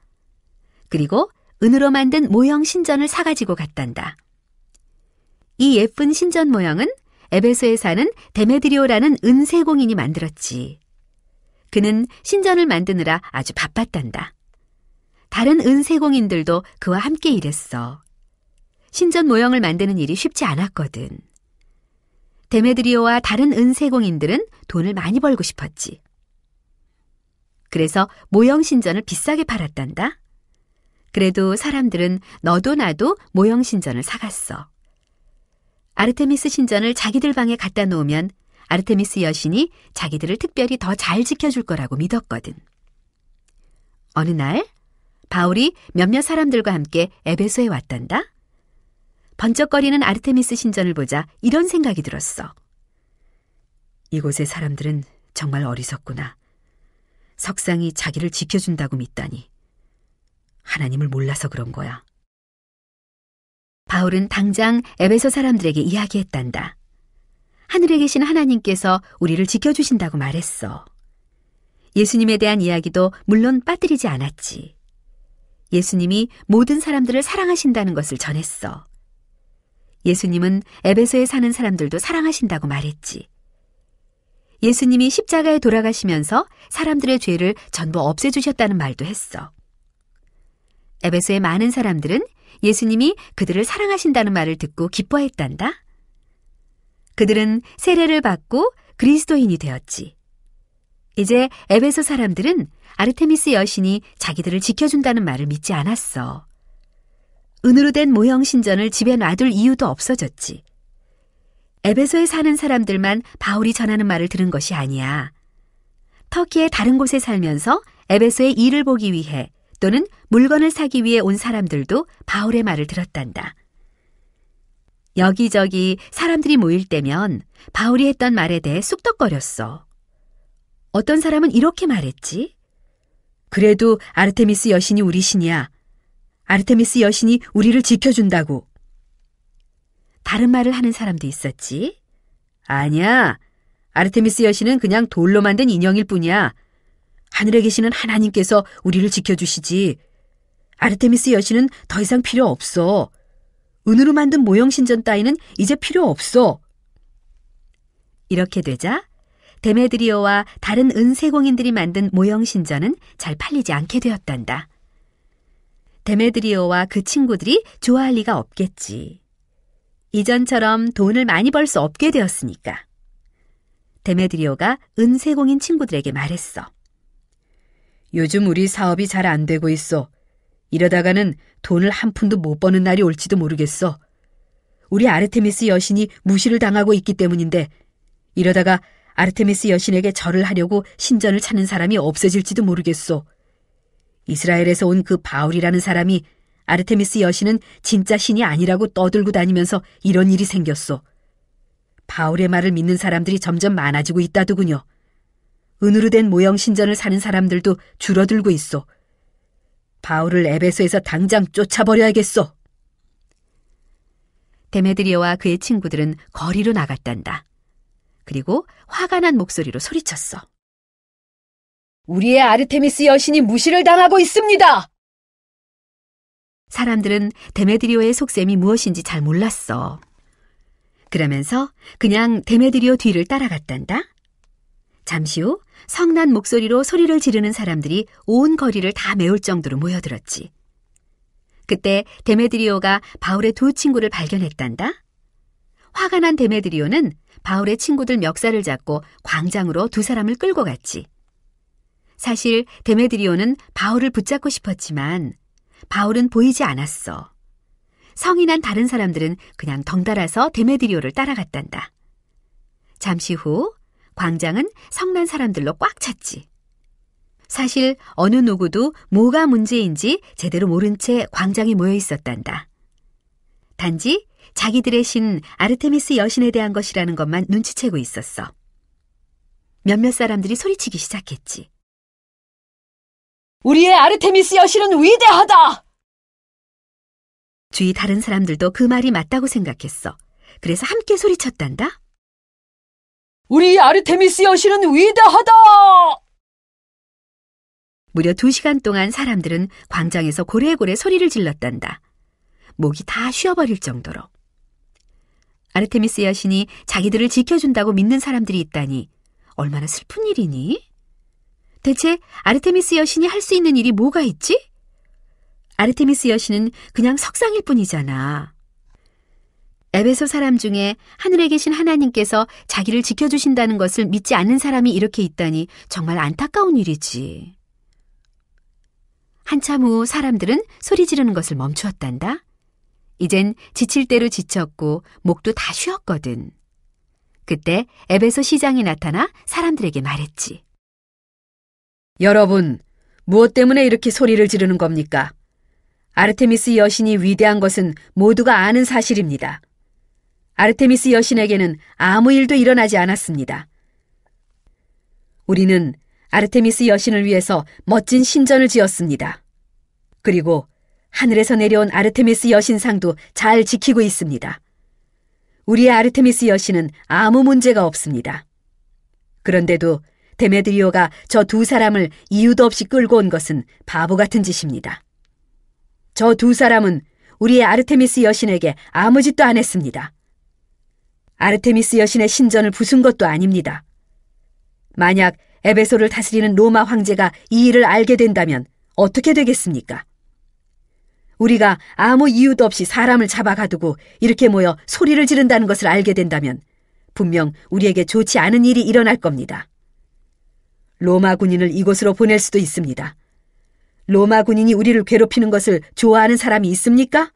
그리고 은으로 만든 모형 신전을 사가지고 갔단다. 이 예쁜 신전 모형은 에베소에 사는 데메드리오라는 은세공인이 만들었지. 그는 신전을 만드느라 아주 바빴단다. 다른 은세공인들도 그와 함께 일했어. 신전 모형을 만드는 일이 쉽지 않았거든. 데메드리오와 다른 은세공인들은 돈을 많이 벌고 싶었지. 그래서 모형 신전을 비싸게 팔았단다. 그래도 사람들은 너도 나도 모형 신전을 사갔어. 아르테미스 신전을 자기들 방에 갖다 놓으면 아르테미스 여신이 자기들을 특별히 더 잘 지켜줄 거라고 믿었거든. 어느 날 바울이 몇몇 사람들과 함께 에베소에 왔단다. 번쩍거리는 아르테미스 신전을 보자 이런 생각이 들었어. 이곳의 사람들은 정말 어리석구나. 석상이 자기를 지켜준다고 믿다니. 하나님을 몰라서 그런 거야. 바울은 당장 에베소 사람들에게 이야기했단다. 하늘에 계신 하나님께서 우리를 지켜주신다고 말했어. 예수님에 대한 이야기도 물론 빠뜨리지 않았지. 예수님이 모든 사람들을 사랑하신다는 것을 전했어. 예수님은 에베소에 사는 사람들도 사랑하신다고 말했지. 예수님이 십자가에 돌아가시면서 사람들의 죄를 전부 없애주셨다는 말도 했어. 에베소의 많은 사람들은 예수님이 그들을 사랑하신다는 말을 듣고 기뻐했단다. 그들은 세례를 받고 그리스도인이 되었지. 이제 에베소 사람들은 아르테미스 여신이 자기들을 지켜준다는 말을 믿지 않았어. 은으로 된 모형 신전을 집에 놔둘 이유도 없어졌지. 에베소에 사는 사람들만 바울이 전하는 말을 들은 것이 아니야. 터키의 다른 곳에 살면서 에베소의 일을 보기 위해 또는 물건을 사기 위해 온 사람들도 바울의 말을 들었단다. 여기저기 사람들이 모일 때면 바울이 했던 말에 대해 쑥덕거렸어. 어떤 사람은 이렇게 말했지. 그래도 아르테미스 여신이 우리 신이야. 아르테미스 여신이 우리를 지켜준다고. 다른 말을 하는 사람도 있었지. 아니야. 아르테미스 여신은 그냥 돌로 만든 인형일 뿐이야. 하늘에 계시는 하나님께서 우리를 지켜주시지. 아르테미스 여신은 더 이상 필요 없어. 은으로 만든 모형 신전 따위는 이제 필요 없어. 이렇게 되자 데메드리오와 다른 은세공인들이 만든 모형 신전은 잘 팔리지 않게 되었단다. 데메드리오와 그 친구들이 좋아할 리가 없겠지. 이전처럼 돈을 많이 벌 수 없게 되었으니까. 데메드리오가 은세공인 친구들에게 말했어. 요즘 우리 사업이 잘 안 되고 있어. 이러다가는 돈을 한 푼도 못 버는 날이 올지도 모르겠어. 우리 아르테미스 여신이 무시를 당하고 있기 때문인데 이러다가 아르테미스 여신에게 절을 하려고 신전을 찾는 사람이 없어질지도 모르겠어. 이스라엘에서 온 그 바울이라는 사람이 아르테미스 여신은 진짜 신이 아니라고 떠들고 다니면서 이런 일이 생겼어. 바울의 말을 믿는 사람들이 점점 많아지고 있다더군요. 은으로 된 모형 신전을 사는 사람들도 줄어들고 있어. 바울을 에베소에서 당장 쫓아버려야겠어. 데메드리오와 그의 친구들은 거리로 나갔단다. 그리고 화가 난 목소리로 소리쳤어. 우리의 아르테미스 여신이 무시를 당하고 있습니다. 사람들은 데메드리오의 속셈이 무엇인지 잘 몰랐어. 그러면서 그냥 데메드리오 뒤를 따라갔단다. 잠시 후 성난 목소리로 소리를 지르는 사람들이 온 거리를 다 메울 정도로 모여들었지. 그때 데메드리오가 바울의 두 친구를 발견했단다. 화가 난 데메드리오는 바울의 친구들 멱살을 잡고 광장으로 두 사람을 끌고 갔지. 사실 데메드리오는 바울을 붙잡고 싶었지만 바울은 보이지 않았어. 성이 난 다른 사람들은 그냥 덩달아서 데메드리오를 따라갔단다. 잠시 후 광장은 성난 사람들로 꽉 찼지. 사실 어느 누구도 뭐가 문제인지 제대로 모른 채 광장에 모여 있었단다. 단지 자기들의 신 아르테미스 여신에 대한 것이라는 것만 눈치채고 있었어. 몇몇 사람들이 소리치기 시작했지. 우리의 아르테미스 여신은 위대하다! 주위 다른 사람들도 그 말이 맞다고 생각했어. 그래서 함께 소리쳤단다. 우리 아르테미스 여신은 위대하다! 무려 2시간 동안 사람들은 광장에서 고래고래 소리를 질렀단다. 목이 다 쉬어버릴 정도로. 아르테미스 여신이 자기들을 지켜준다고 믿는 사람들이 있다니 얼마나 슬픈 일이니? 대체 아르테미스 여신이 할 수 있는 일이 뭐가 있지? 아르테미스 여신은 그냥 석상일 뿐이잖아. 에베소 사람 중에 하늘에 계신 하나님께서 자기를 지켜주신다는 것을 믿지 않는 사람이 이렇게 있다니 정말 안타까운 일이지. 한참 후 사람들은 소리 지르는 것을 멈추었단다. 이젠 지칠 대로 지쳤고 목도 다 쉬었거든. 그때 에베소 시장이 나타나 사람들에게 말했지. 여러분, 무엇 때문에 이렇게 소리를 지르는 겁니까? 아르테미스 여신이 위대한 것은 모두가 아는 사실입니다. 아르테미스 여신에게는 아무 일도 일어나지 않았습니다. 우리는 아르테미스 여신을 위해서 멋진 신전을 지었습니다. 그리고 하늘에서 내려온 아르테미스 여신상도 잘 지키고 있습니다. 우리의 아르테미스 여신은 아무 문제가 없습니다. 그런데도 데메드리오가 저 2사람을 이유도 없이 끌고 온 것은 바보 같은 짓입니다. 저 2사람은 우리의 아르테미스 여신에게 아무 짓도 안 했습니다. 아르테미스 여신의 신전을 부순 것도 아닙니다. 만약 에베소를 다스리는 로마 황제가 이 일을 알게 된다면 어떻게 되겠습니까? 우리가 아무 이유도 없이 사람을 잡아가두고 이렇게 모여 소리를 지른다는 것을 알게 된다면 분명 우리에게 좋지 않은 일이 일어날 겁니다. 로마 군인을 이곳으로 보낼 수도 있습니다. 로마 군인이 우리를 괴롭히는 것을 좋아하는 사람이 있습니까?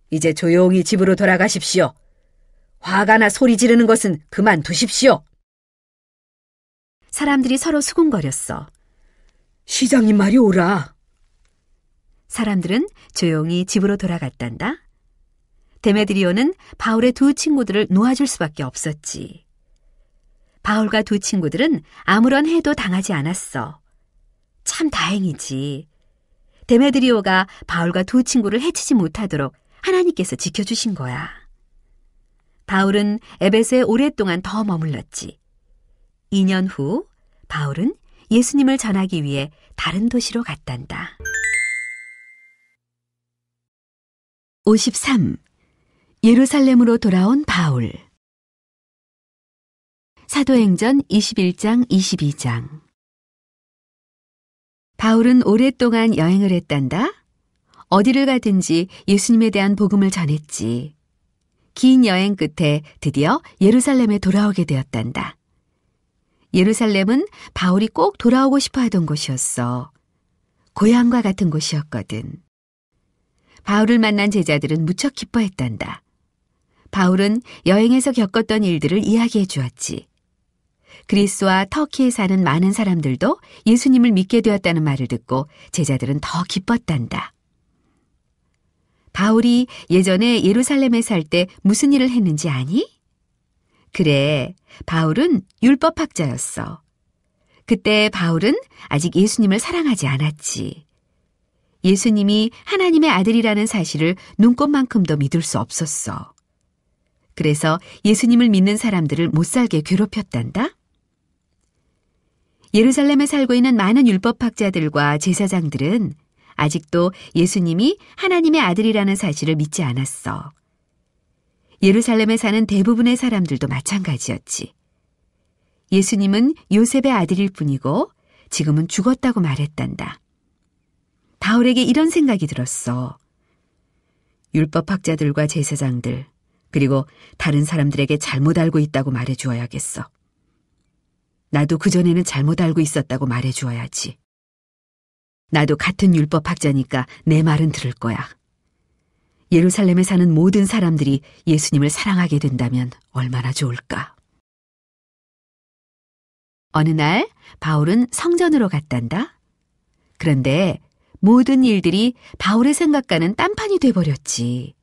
이제 조용히 집으로 돌아가십시오. 화가 나 소리 지르는 것은 그만두십시오. 사람들이 서로 수군거렸어. 시장님 말이 옳아. 사람들은 조용히 집으로 돌아갔단다. 데메드리오는 바울의 2 친구들을 놓아줄 수밖에 없었지. 바울과 2 친구들은 아무런 해도 당하지 않았어. 참 다행이지. 데메드리오가 바울과 2 친구를 해치지 못하도록 하나님께서 지켜주신 거야. 바울은 에베소에 오랫동안 더 머물렀지. 2년 후 바울은 예수님을 전하기 위해 다른 도시로 갔단다. 53. 예루살렘으로 돌아온 바울. 사도행전 21장 22장. 바울은 오랫동안 여행을 했단다. 어디를 가든지 예수님에 대한 복음을 전했지. 긴 여행 끝에 드디어 예루살렘에 돌아오게 되었단다. 예루살렘은 바울이 꼭 돌아오고 싶어 하던 곳이었어. 고향과 같은 곳이었거든. 바울을 만난 제자들은 무척 기뻐했단다. 바울은 여행에서 겪었던 일들을 이야기해 주었지. 그리스와 터키에 사는 많은 사람들도 예수님을 믿게 되었다는 말을 듣고 제자들은 더 기뻤단다. 바울이 예전에 예루살렘에 살 때 무슨 일을 했는지 아니? 그래, 바울은 율법학자였어. 그때 바울은 아직 예수님을 사랑하지 않았지. 예수님이 하나님의 아들이라는 사실을 눈꼽만큼도 믿을 수 없었어. 그래서 예수님을 믿는 사람들을 못살게 괴롭혔단다. 예루살렘에 살고 있는 많은 율법학자들과 제사장들은 아직도 예수님이 하나님의 아들이라는 사실을 믿지 않았어. 예루살렘에 사는 대부분의 사람들도 마찬가지였지. 예수님은 요셉의 아들일 뿐이고 지금은 죽었다고 말했단다. 바울에게 이런 생각이 들었어. 율법학자들과 제사장들, 그리고 다른 사람들에게 잘못 알고 있다고 말해주어야겠어. 나도 그전에는 잘못 알고 있었다고 말해주어야지. 나도 같은 율법학자니까 내 말은 들을 거야. 예루살렘에 사는 모든 사람들이 예수님을 사랑하게 된다면 얼마나 좋을까. 어느 날 바울은 성전으로 갔단다. 그런데 모든 일들이 바울의 생각과는 딴판이 돼버렸지.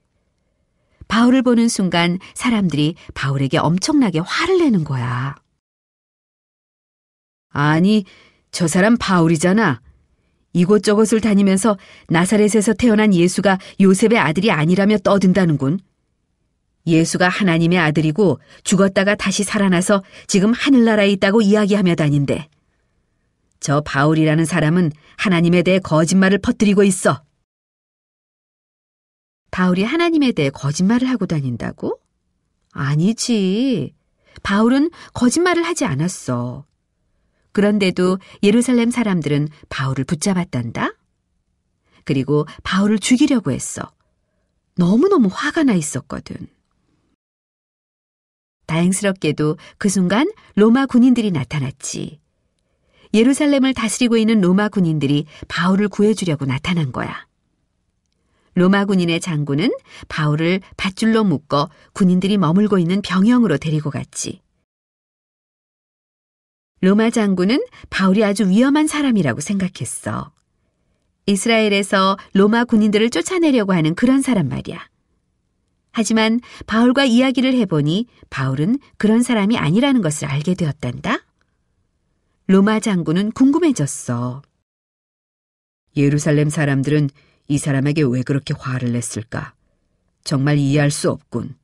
바울을 보는 순간 사람들이 바울에게 엄청나게 화를 내는 거야. 아니, 저 사람 바울이잖아. 이곳저곳을 다니면서 나사렛에서 태어난 예수가 요셉의 아들이 아니라며 떠든다는군. 예수가 하나님의 아들이고 죽었다가 다시 살아나서 지금 하늘나라에 있다고 이야기하며 다닌대. 저 바울이라는 사람은 하나님에 대해 거짓말을 퍼뜨리고 있어. 바울이 하나님에 대해 거짓말을 하고 다닌다고? 아니지. 바울은 거짓말을 하지 않았어. 그런데도 예루살렘 사람들은 바울을 붙잡았단다. 그리고 바울을 죽이려고 했어. 너무너무 화가 나 있었거든. 다행스럽게도 그 순간 로마 군인들이 나타났지. 예루살렘을 다스리고 있는 로마 군인들이 바울을 구해주려고 나타난 거야. 로마 군인의 장군은 바울을 밧줄로 묶어 군인들이 머물고 있는 병영으로 데리고 갔지. 로마 장군은 바울이 아주 위험한 사람이라고 생각했어. 이스라엘에서 로마 군인들을 쫓아내려고 하는 그런 사람 말이야. 하지만 바울과 이야기를 해보니 바울은 그런 사람이 아니라는 것을 알게 되었단다. 로마 장군은 궁금해졌어. 예루살렘 사람들은 이 사람에게 왜 그렇게 화를 냈을까? 정말 이해할 수 없군.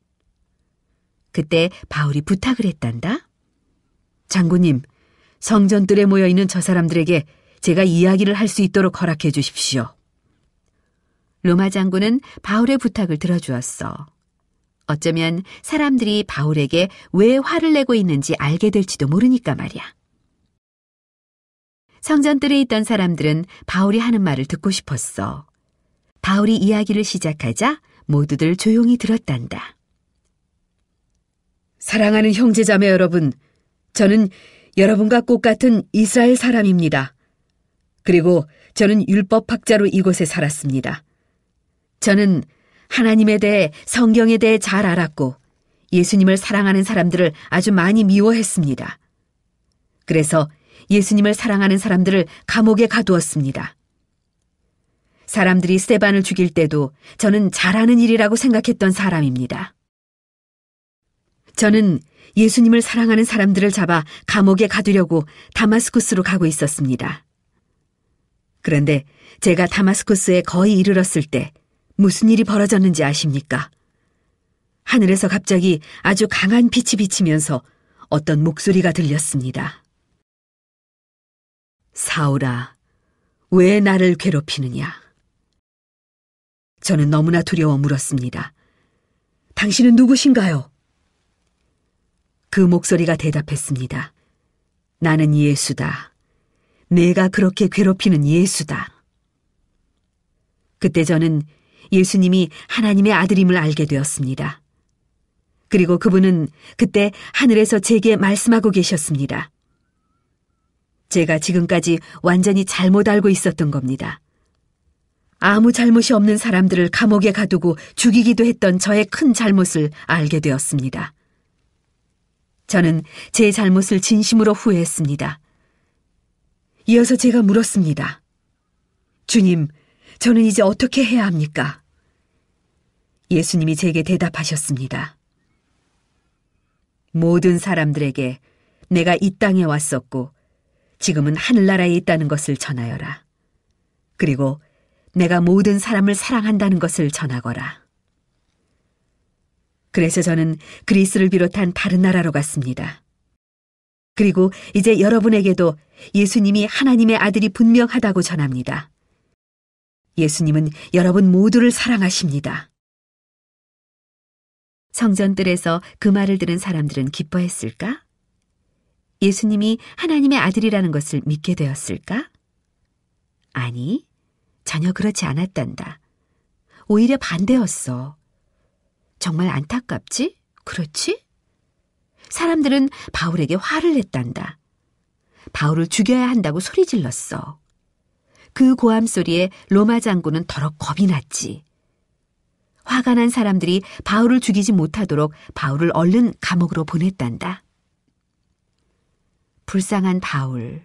그때 바울이 부탁을 했단다. 장군님, 성전들에 모여있는 저 사람들에게 제가 이야기를 할 수 있도록 허락해 주십시오. 로마 장군은 바울의 부탁을 들어주었어. 어쩌면 사람들이 바울에게 왜 화를 내고 있는지 알게 될지도 모르니까 말이야. 성전들에 있던 사람들은 바울이 하는 말을 듣고 싶었어. 바울이 이야기를 시작하자 모두들 조용히 들었단다. 사랑하는 형제자매 여러분, 저는 여러분과 똑같은 이스라엘 사람입니다. 그리고 저는 율법학자로 이곳에 살았습니다. 저는 하나님에 대해, 성경에 대해 잘 알았고 예수님을 사랑하는 사람들을 아주 많이 미워했습니다. 그래서 예수님을 사랑하는 사람들을 감옥에 가두었습니다. 사람들이 스데반을 죽일 때도 저는 잘하는 일이라고 생각했던 사람입니다. 저는 예수님을 사랑하는 사람들을 잡아 감옥에 가두려고 다마스쿠스로 가고 있었습니다. 그런데 제가 다마스쿠스에 거의 이르렀을 때 무슨 일이 벌어졌는지 아십니까? 하늘에서 갑자기 아주 강한 빛이 비치면서 어떤 목소리가 들렸습니다. 사울아, 왜 나를 괴롭히느냐? 저는 너무나 두려워 물었습니다. 당신은 누구신가요? 그 목소리가 대답했습니다. 나는 예수다. 내가 그렇게 괴롭히는 예수다. 그때 저는 예수님이 하나님의 아들임을 알게 되었습니다. 그리고 그분은 그때 하늘에서 제게 말씀하고 계셨습니다. 제가 지금까지 완전히 잘못 알고 있었던 겁니다. 아무 잘못이 없는 사람들을 감옥에 가두고 죽이기도 했던 저의 큰 잘못을 알게 되었습니다. 저는 제 잘못을 진심으로 후회했습니다. 이어서 제가 물었습니다. 주님, 저는 이제 어떻게 해야 합니까? 예수님이 제게 대답하셨습니다. 모든 사람들에게 내가 이 땅에 왔었고 지금은 하늘나라에 있다는 것을 전하여라. 그리고 내가 모든 사람을 사랑한다는 것을 전하거라. 그래서 저는 그리스를 비롯한 다른 나라로 갔습니다. 그리고 이제 여러분에게도 예수님이 하나님의 아들이 분명하다고 전합니다. 예수님은 여러분 모두를 사랑하십니다. 성전들에서 그 말을 들은 사람들은 기뻐했을까? 예수님이 하나님의 아들이라는 것을 믿게 되었을까? 아니, 전혀 그렇지 않았단다. 오히려 반대였어. 정말 안타깝지? 그렇지? 사람들은 바울에게 화를 냈단다. 바울을 죽여야 한다고 소리질렀어. 그 고함 소리에 로마 장군은 더럽 겁이 났지. 화가 난 사람들이 바울을 죽이지 못하도록 바울을 얼른 감옥으로 보냈단다. 불쌍한 바울.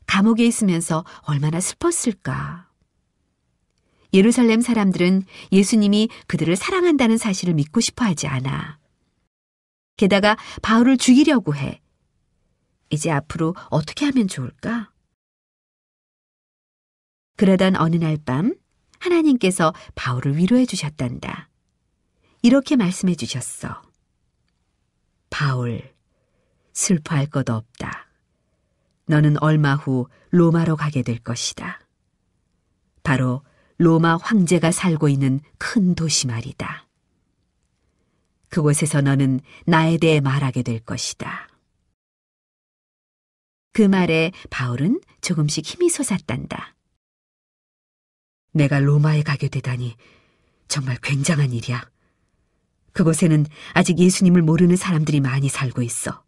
감옥에 있으면서 얼마나 슬펐을까. 예루살렘 사람들은 예수님이 그들을 사랑한다는 사실을 믿고 싶어 하지 않아. 게다가 바울을 죽이려고 해. 이제 앞으로 어떻게 하면 좋을까? 그러던 어느 날 밤 하나님께서 바울을 위로해 주셨단다. 이렇게 말씀해 주셨어. 바울, 슬퍼할 것 없다. 너는 얼마 후 로마로 가게 될 것이다. 바로 로마 황제가 살고 있는 큰 도시 말이다. 그곳에서 너는 나에 대해 말하게 될 것이다. 그 말에 바울은 조금씩 힘이 솟았단다. 내가 로마에 가게 되다니 정말 굉장한 일이야. 그곳에는 아직 예수님을 모르는 사람들이 많이 살고 있어.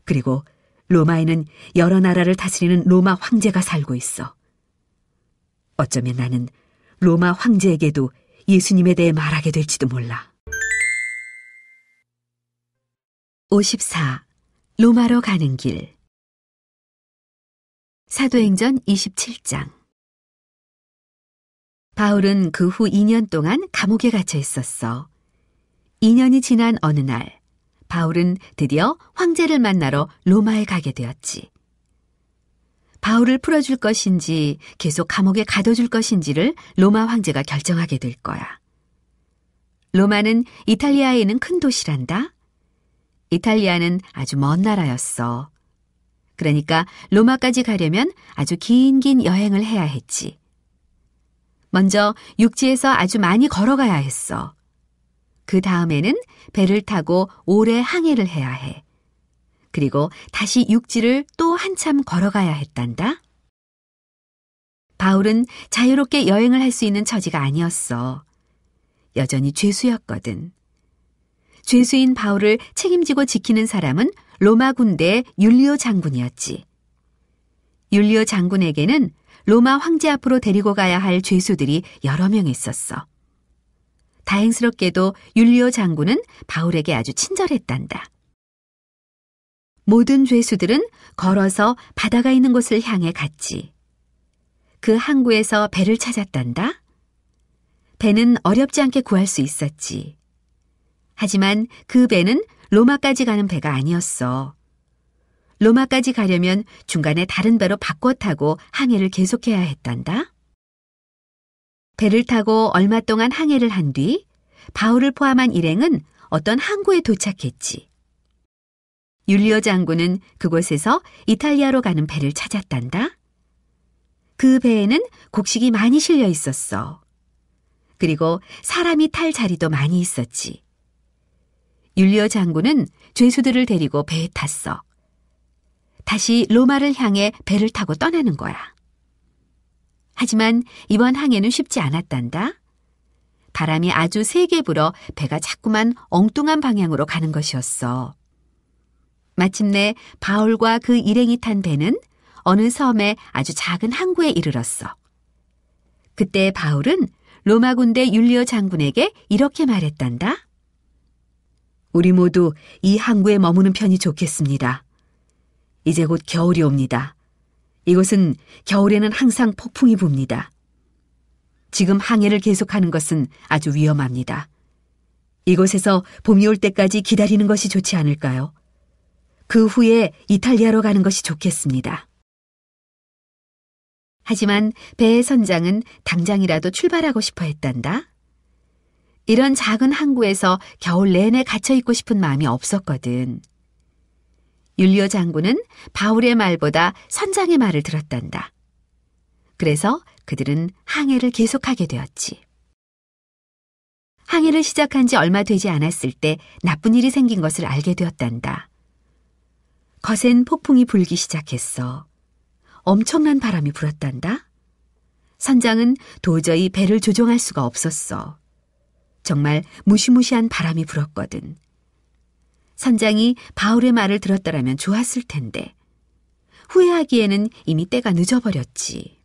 그리고 로마에는 여러 나라를 다스리는 로마 황제가 살고 있어. 어쩌면 나는 로마 황제에게도 예수님에 대해 말하게 될지도 몰라. 54. 로마로 가는 길. 사도행전 27장. 바울은 그 후 2년 동안 감옥에 갇혀 있었어. 2년이 지난 어느 날, 바울은 드디어 황제를 만나러 로마에 가게 되었지. 바울을 풀어줄 것인지 계속 감옥에 가둬줄 것인지를 로마 황제가 결정하게 될 거야. 로마는 이탈리아에 있는 큰 도시란다. 이탈리아는 아주 먼 나라였어. 그러니까 로마까지 가려면 아주 긴 여행을 해야 했지. 먼저 육지에서 아주 많이 걸어가야 했어. 그 다음에는 배를 타고 오래 항해를 해야 해. 그리고 다시 육지를 또 한참 걸어가야 했단다. 바울은 자유롭게 여행을 할 수 있는 처지가 아니었어. 여전히 죄수였거든. 죄수인 바울을 책임지고 지키는 사람은 로마 군대의 율리오 장군이었지. 율리오 장군에게는 로마 황제 앞으로 데리고 가야 할 죄수들이 여러 명 있었어. 다행스럽게도 율리오 장군은 바울에게 아주 친절했단다. 모든 죄수들은 걸어서 바다가 있는 곳을 향해 갔지. 그 항구에서 배를 찾았단다. 배는 어렵지 않게 구할 수 있었지. 하지만 그 배는 로마까지 가는 배가 아니었어. 로마까지 가려면 중간에 다른 배로 바꿔 타고 항해를 계속해야 했단다. 배를 타고 얼마 동안 항해를 한 뒤 바울을 포함한 일행은 어떤 항구에 도착했지. 율리오 장군은 그곳에서 이탈리아로 가는 배를 찾았단다. 그 배에는 곡식이 많이 실려 있었어. 그리고 사람이 탈 자리도 많이 있었지. 율리오 장군은 죄수들을 데리고 배에 탔어. 다시 로마를 향해 배를 타고 떠나는 거야. 하지만 이번 항해는 쉽지 않았단다. 바람이 아주 세게 불어 배가 자꾸만 엉뚱한 방향으로 가는 것이었어. 마침내 바울과 그 일행이 탄 배는 어느 섬의 아주 작은 항구에 이르렀어. 그때 바울은 로마 군대 율리오 장군에게 이렇게 말했단다. 우리 모두 이 항구에 머무는 편이 좋겠습니다. 이제 곧 겨울이 옵니다. 이곳은 겨울에는 항상 폭풍이 붑니다. 지금 항해를 계속하는 것은 아주 위험합니다. 이곳에서 봄이 올 때까지 기다리는 것이 좋지 않을까요? 그 후에 이탈리아로 가는 것이 좋겠습니다. 하지만 배의 선장은 당장이라도 출발하고 싶어 했단다. 이런 작은 항구에서 겨울 내내 갇혀 있고 싶은 마음이 없었거든. 율리오 장군은 바울의 말보다 선장의 말을 들었단다. 그래서 그들은 항해를 계속하게 되었지. 항해를 시작한 지 얼마 되지 않았을 때 나쁜 일이 생긴 것을 알게 되었단다. 거센 폭풍이 불기 시작했어. 엄청난 바람이 불었단다. 선장은 도저히 배를 조종할 수가 없었어. 정말 무시무시한 바람이 불었거든. 선장이 바울의 말을 들었더라면 좋았을 텐데 후회하기에는 이미 때가 늦어버렸지.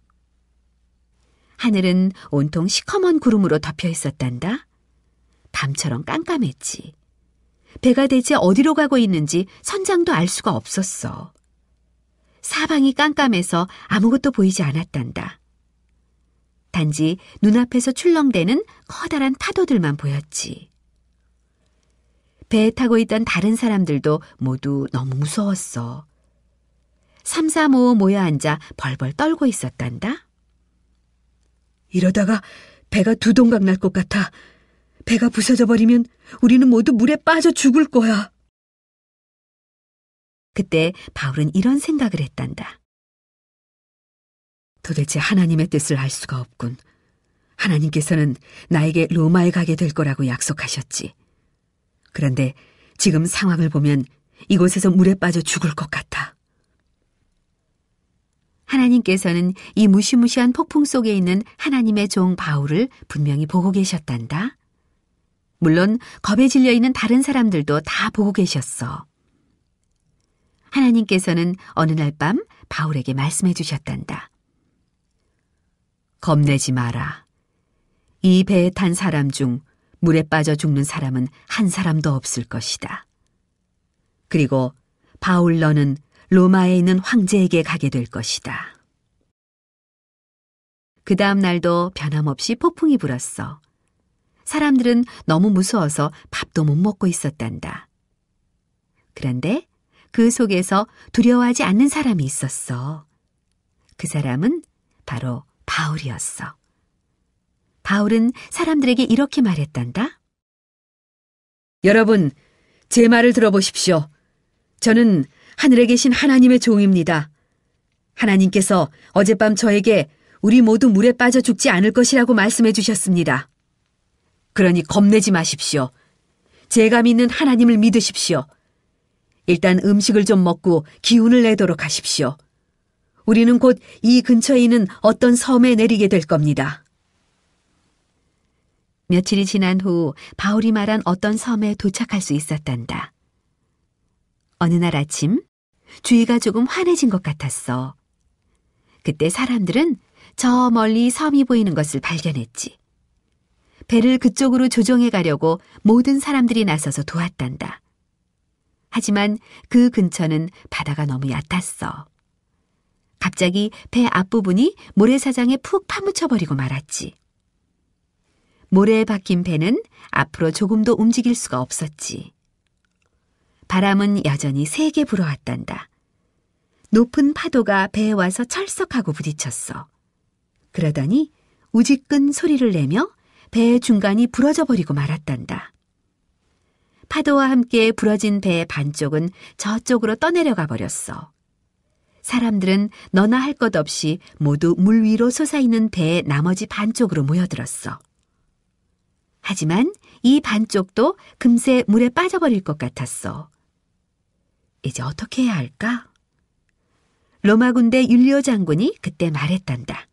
하늘은 온통 시커먼 구름으로 덮여 있었단다. 밤처럼 깜깜했지. 배가 대체 어디로 가고 있는지 선장도 알 수가 없었어. 사방이 깜깜해서 아무것도 보이지 않았단다. 단지 눈앞에서 출렁대는 커다란 파도들만 보였지. 배에 타고 있던 다른 사람들도 모두 너무 무서웠어. 삼삼오오 모여 앉아 벌벌 떨고 있었단다. 이러다가 배가 두 동강 날 것 같아. 배가 부서져 버리면 우리는 모두 물에 빠져 죽을 거야. 그때 바울은 이런 생각을 했단다. 도대체 하나님의 뜻을 알 수가 없군. 하나님께서는 나에게 로마에 가게 될 거라고 약속하셨지. 그런데 지금 상황을 보면 이곳에서 물에 빠져 죽을 것 같아. 하나님께서는 이 무시무시한 폭풍 속에 있는 하나님의 종 바울을 분명히 보고 계셨단다. 물론 겁에 질려 있는 다른 사람들도 다 보고 계셨어. 하나님께서는 어느 날 밤 바울에게 말씀해 주셨단다. 겁내지 마라. 이 배에 탄 사람 중 물에 빠져 죽는 사람은 한 사람도 없을 것이다. 그리고 바울 너는 로마에 있는 황제에게 가게 될 것이다. 그 다음 날도 변함없이 폭풍이 불었어. 사람들은 너무 무서워서 밥도 못 먹고 있었단다. 그런데 그 속에서 두려워하지 않는 사람이 있었어. 그 사람은 바로 바울이었어. 바울은 사람들에게 이렇게 말했단다. 여러분, 제 말을 들어보십시오. 저는 하늘에 계신 하나님의 종입니다. 하나님께서 어젯밤 저에게 우리 모두 물에 빠져 죽지 않을 것이라고 말씀해 주셨습니다. 그러니 겁내지 마십시오. 제가 믿는 하나님을 믿으십시오. 일단 음식을 좀 먹고 기운을 내도록 하십시오. 우리는 곧 이 근처에 있는 어떤 섬에 내리게 될 겁니다. 며칠이 지난 후 바울이 말한 어떤 섬에 도착할 수 있었단다. 어느 날 아침 주위가 조금 환해진 것 같았어. 그때 사람들은 저 멀리 섬이 보이는 것을 발견했지. 배를 그쪽으로 조종해 가려고 모든 사람들이 나서서 도왔단다. 하지만 그 근처는 바다가 너무 얕았어. 갑자기 배 앞부분이 모래사장에 푹 파묻혀버리고 말았지. 모래에 박힌 배는 앞으로 조금도 움직일 수가 없었지. 바람은 여전히 세게 불어왔단다. 높은 파도가 배에 와서 철썩하고 부딪혔어. 그러더니 우지끈 소리를 내며 배의 중간이 부러져 버리고 말았단다. 파도와 함께 부러진 배의 반쪽은 저쪽으로 떠내려가 버렸어. 사람들은 너나 할 것 없이 모두 물 위로 솟아있는 배의 나머지 반쪽으로 모여들었어. 하지만 이 반쪽도 금세 물에 빠져버릴 것 같았어. 이제 어떻게 해야 할까? 로마 군대 율리오 장군이 그때 말했단다.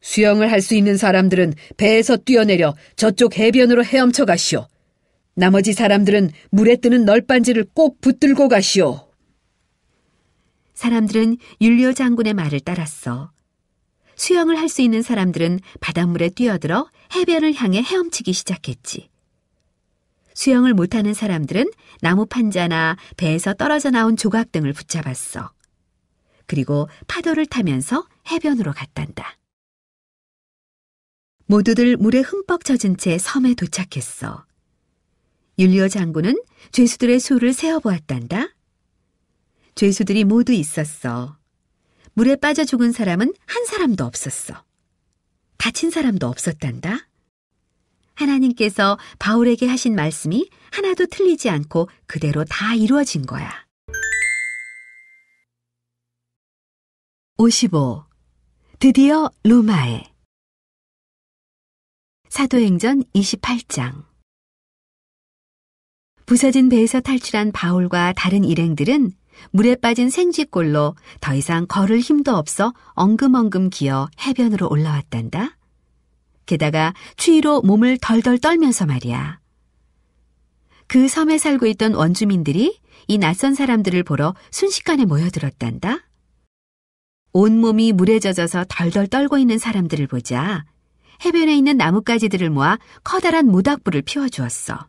수영을 할 수 있는 사람들은 배에서 뛰어내려 저쪽 해변으로 헤엄쳐 가시오. 나머지 사람들은 물에 뜨는 널빤지를 꼭 붙들고 가시오. 사람들은 율리오 장군의 말을 따랐어. 수영을 할 수 있는 사람들은 바닷물에 뛰어들어 해변을 향해 헤엄치기 시작했지. 수영을 못하는 사람들은 나무 판자나 배에서 떨어져 나온 조각 등을 붙잡았어. 그리고 파도를 타면서 해변으로 갔단다. 모두들 물에 흠뻑 젖은 채 섬에 도착했어. 율리오 장군은 죄수들의 수를 세어보았단다. 죄수들이 모두 있었어. 물에 빠져 죽은 사람은 한 사람도 없었어. 다친 사람도 없었단다. 하나님께서 바울에게 하신 말씀이 하나도 틀리지 않고 그대로 다 이루어진 거야. 55. 드디어 로마에. 사도행전 28장. 부서진 배에서 탈출한 바울과 다른 일행들은 물에 빠진 생쥐꼴로 더 이상 걸을 힘도 없어 엉금엉금 기어 해변으로 올라왔단다. 게다가 추위로 몸을 덜덜 떨면서 말이야. 그 섬에 살고 있던 원주민들이 이 낯선 사람들을 보러 순식간에 모여들었단다. 온몸이 물에 젖어서 덜덜 떨고 있는 사람들을 보자 해변에 있는 나뭇가지들을 모아 커다란 모닥불을 피워주었어.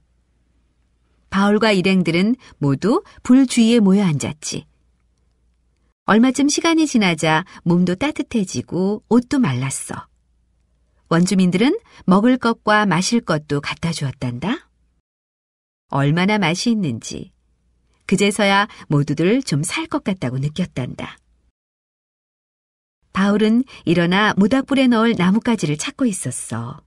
바울과 일행들은 모두 불 주위에 모여 앉았지. 얼마쯤 시간이 지나자 몸도 따뜻해지고 옷도 말랐어. 원주민들은 먹을 것과 마실 것도 갖다 주었단다. 얼마나 맛이 있는지 그제서야 모두들 좀 살 것 같다고 느꼈단다. 바울은 일어나 모닥불에 넣을 나뭇가지를 찾고 있었어.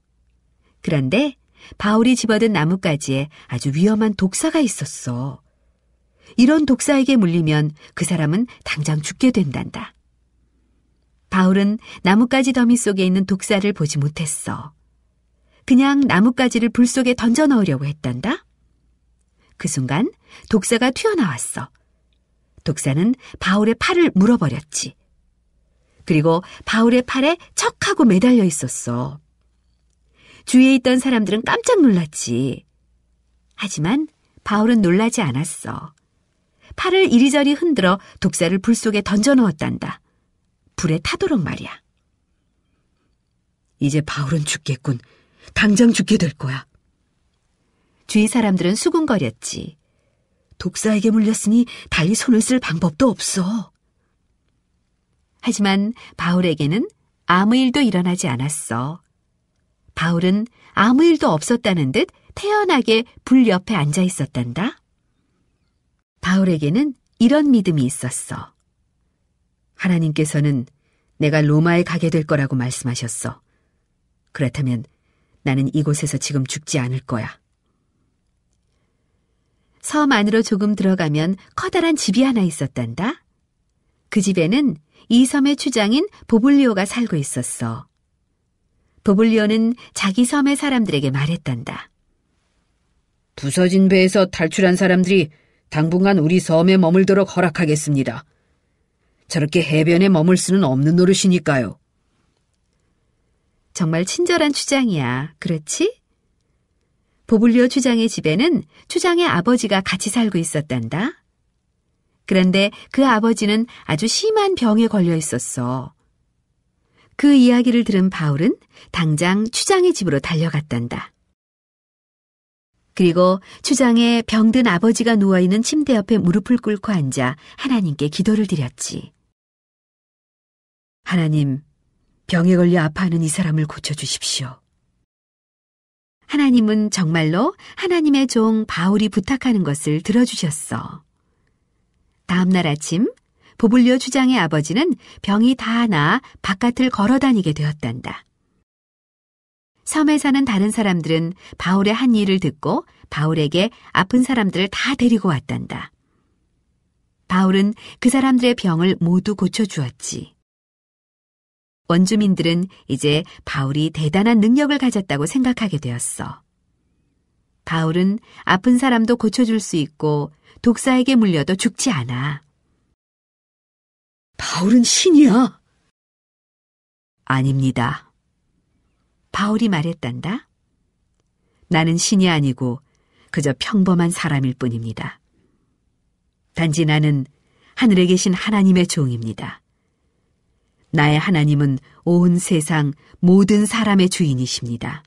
그런데 바울이 집어든 나뭇가지에 아주 위험한 독사가 있었어. 이런 독사에게 물리면 그 사람은 당장 죽게 된단다. 바울은 나뭇가지 더미 속에 있는 독사를 보지 못했어. 그냥 나뭇가지를 불 속에 던져 넣으려고 했단다. 그 순간 독사가 튀어나왔어. 독사는 바울의 팔을 물어버렸지. 그리고 바울의 팔에 척 하고 매달려 있었어. 주위에 있던 사람들은 깜짝 놀랐지. 하지만 바울은 놀라지 않았어. 팔을 이리저리 흔들어 독사를 불 속에 던져 넣었단다. 불에 타도록 말이야. 이제 바울은 죽겠군. 당장 죽게 될 거야. 주위 사람들은 수군거렸지. 독사에게 물렸으니 달리 손을 쓸 방법도 없어. 하지만 바울에게는 아무 일도 일어나지 않았어. 바울은 아무 일도 없었다는 듯 태연하게 불 옆에 앉아 있었단다. 바울에게는 이런 믿음이 있었어. 하나님께서는 내가 로마에 가게 될 거라고 말씀하셨어. 그렇다면 나는 이곳에서 지금 죽지 않을 거야. 섬 안으로 조금 들어가면 커다란 집이 하나 있었단다. 그 집에는 이 섬의 추장인 보블리오가 살고 있었어. 보블리오는 자기 섬의 사람들에게 말했단다. 부서진 배에서 탈출한 사람들이 당분간 우리 섬에 머물도록 허락하겠습니다. 저렇게 해변에 머물 수는 없는 노릇이니까요. 정말 친절한 추장이야. 그렇지? 보블리오 추장의 집에는 추장의 아버지가 같이 살고 있었단다. 그런데 그 아버지는 아주 심한 병에 걸려 있었어. 그 이야기를 들은 바울은 당장 추장의 집으로 달려갔단다. 그리고 추장의 병든 아버지가 누워있는 침대 옆에 무릎을 꿇고 앉아 하나님께 기도를 드렸지. 하나님, 병에 걸려 아파하는 이 사람을 고쳐주십시오. 하나님은 정말로 하나님의 종 바울이 부탁하는 것을 들어주셨어. 다음 날 아침 보블리오 추장의 아버지는 병이 다 나아 바깥을 걸어다니게 되었단다. 섬에 사는 다른 사람들은 바울의 한 일을 듣고 바울에게 아픈 사람들을 다 데리고 왔단다. 바울은 그 사람들의 병을 모두 고쳐주었지. 원주민들은 이제 바울이 대단한 능력을 가졌다고 생각하게 되었어. 바울은 아픈 사람도 고쳐줄 수 있고 독사에게 물려도 죽지 않아. 바울은 신이야. 아닙니다. 바울이 말했단다. 나는 신이 아니고 그저 평범한 사람일 뿐입니다. 단지 나는 하늘에 계신 하나님의 종입니다. 나의 하나님은 온 세상 모든 사람의 주인이십니다.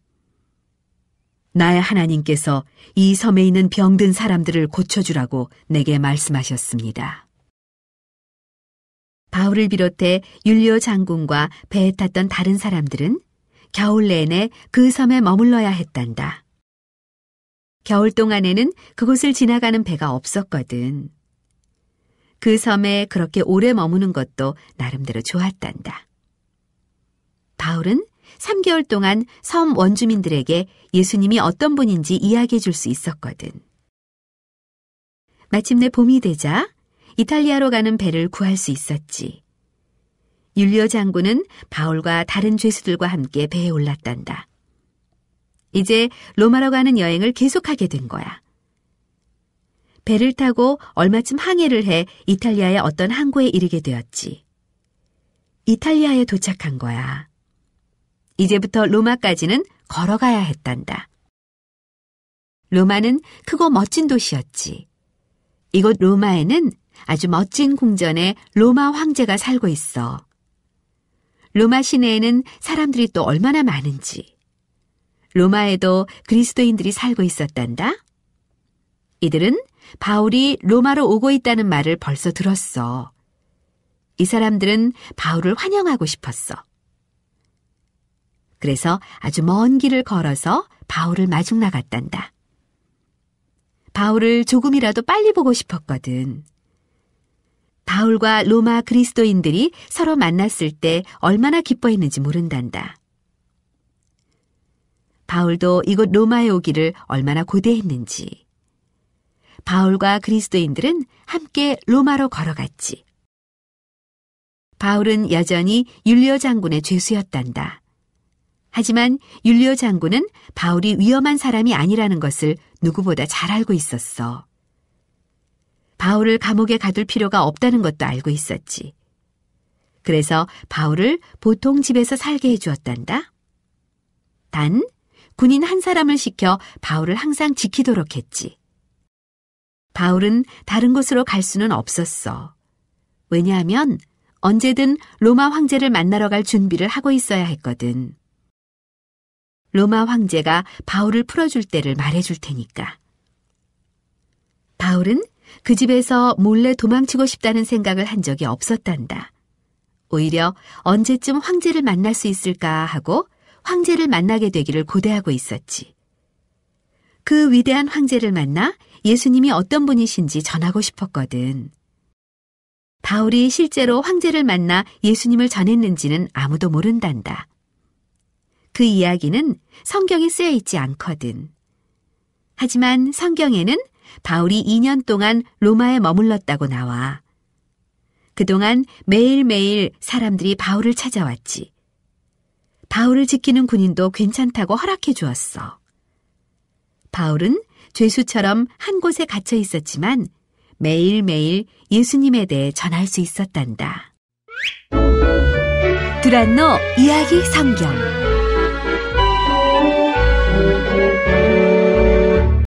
나의 하나님께서 이 섬에 있는 병든 사람들을 고쳐주라고 내게 말씀하셨습니다. 바울을 비롯해 율리오 장군과 배에 탔던 다른 사람들은 겨울 내내 그 섬에 머물러야 했단다. 겨울 동안에는 그곳을 지나가는 배가 없었거든. 그 섬에 그렇게 오래 머무는 것도 나름대로 좋았단다. 바울은 3개월 동안 섬 원주민들에게 예수님이 어떤 분인지 이야기해 줄 수 있었거든. 마침내 봄이 되자 이탈리아로 가는 배를 구할 수 있었지. 율리오 장군은 바울과 다른 죄수들과 함께 배에 올랐단다. 이제 로마로 가는 여행을 계속하게 된 거야. 배를 타고 얼마쯤 항해를 해 이탈리아의 어떤 항구에 이르게 되었지. 이탈리아에 도착한 거야. 이제부터 로마까지는 걸어가야 했단다. 로마는 크고 멋진 도시였지. 이곳 로마에는 아주 멋진 궁전에 로마 황제가 살고 있어. 로마 시내에는 사람들이 또 얼마나 많은지. 로마에도 그리스도인들이 살고 있었단다. 이들은 바울이 로마로 오고 있다는 말을 벌써 들었어. 이 사람들은 바울을 환영하고 싶었어. 그래서 아주 먼 길을 걸어서 바울을 마중 나갔단다. 바울을 조금이라도 빨리 보고 싶었거든. 바울과 로마 그리스도인들이 서로 만났을 때 얼마나 기뻐했는지 모른단다. 바울도 이곳 로마에 오기를 얼마나 고대했는지. 바울과 그리스도인들은 함께 로마로 걸어갔지. 바울은 여전히 율리오 장군의 죄수였단다. 하지만 율리오 장군은 바울이 위험한 사람이 아니라는 것을 누구보다 잘 알고 있었어. 바울을 감옥에 가둘 필요가 없다는 것도 알고 있었지. 그래서 바울을 보통 집에서 살게 해주었단다. 단, 군인 한 사람을 시켜 바울을 항상 지키도록 했지. 바울은 다른 곳으로 갈 수는 없었어. 왜냐하면 언제든 로마 황제를 만나러 갈 준비를 하고 있어야 했거든. 로마 황제가 바울을 풀어줄 때를 말해줄 테니까. 바울은 그 집에서 몰래 도망치고 싶다는 생각을 한 적이 없었단다. 오히려 언제쯤 황제를 만날 수 있을까 하고 황제를 만나게 되기를 고대하고 있었지. 그 위대한 황제를 만나 예수님이 어떤 분이신지 전하고 싶었거든. 바울이 실제로 황제를 만나 예수님을 전했는지는 아무도 모른단다. 그 이야기는 성경에 쓰여 있지 않거든. 하지만 성경에는 바울이 2년 동안 로마에 머물렀다고 나와. 그동안 매일매일 사람들이 바울을 찾아왔지. 바울을 지키는 군인도 괜찮다고 허락해 주었어. 바울은 죄수처럼 한 곳에 갇혀 있었지만 매일매일 예수님에 대해 전할 수 있었단다. 두란노 이야기 성경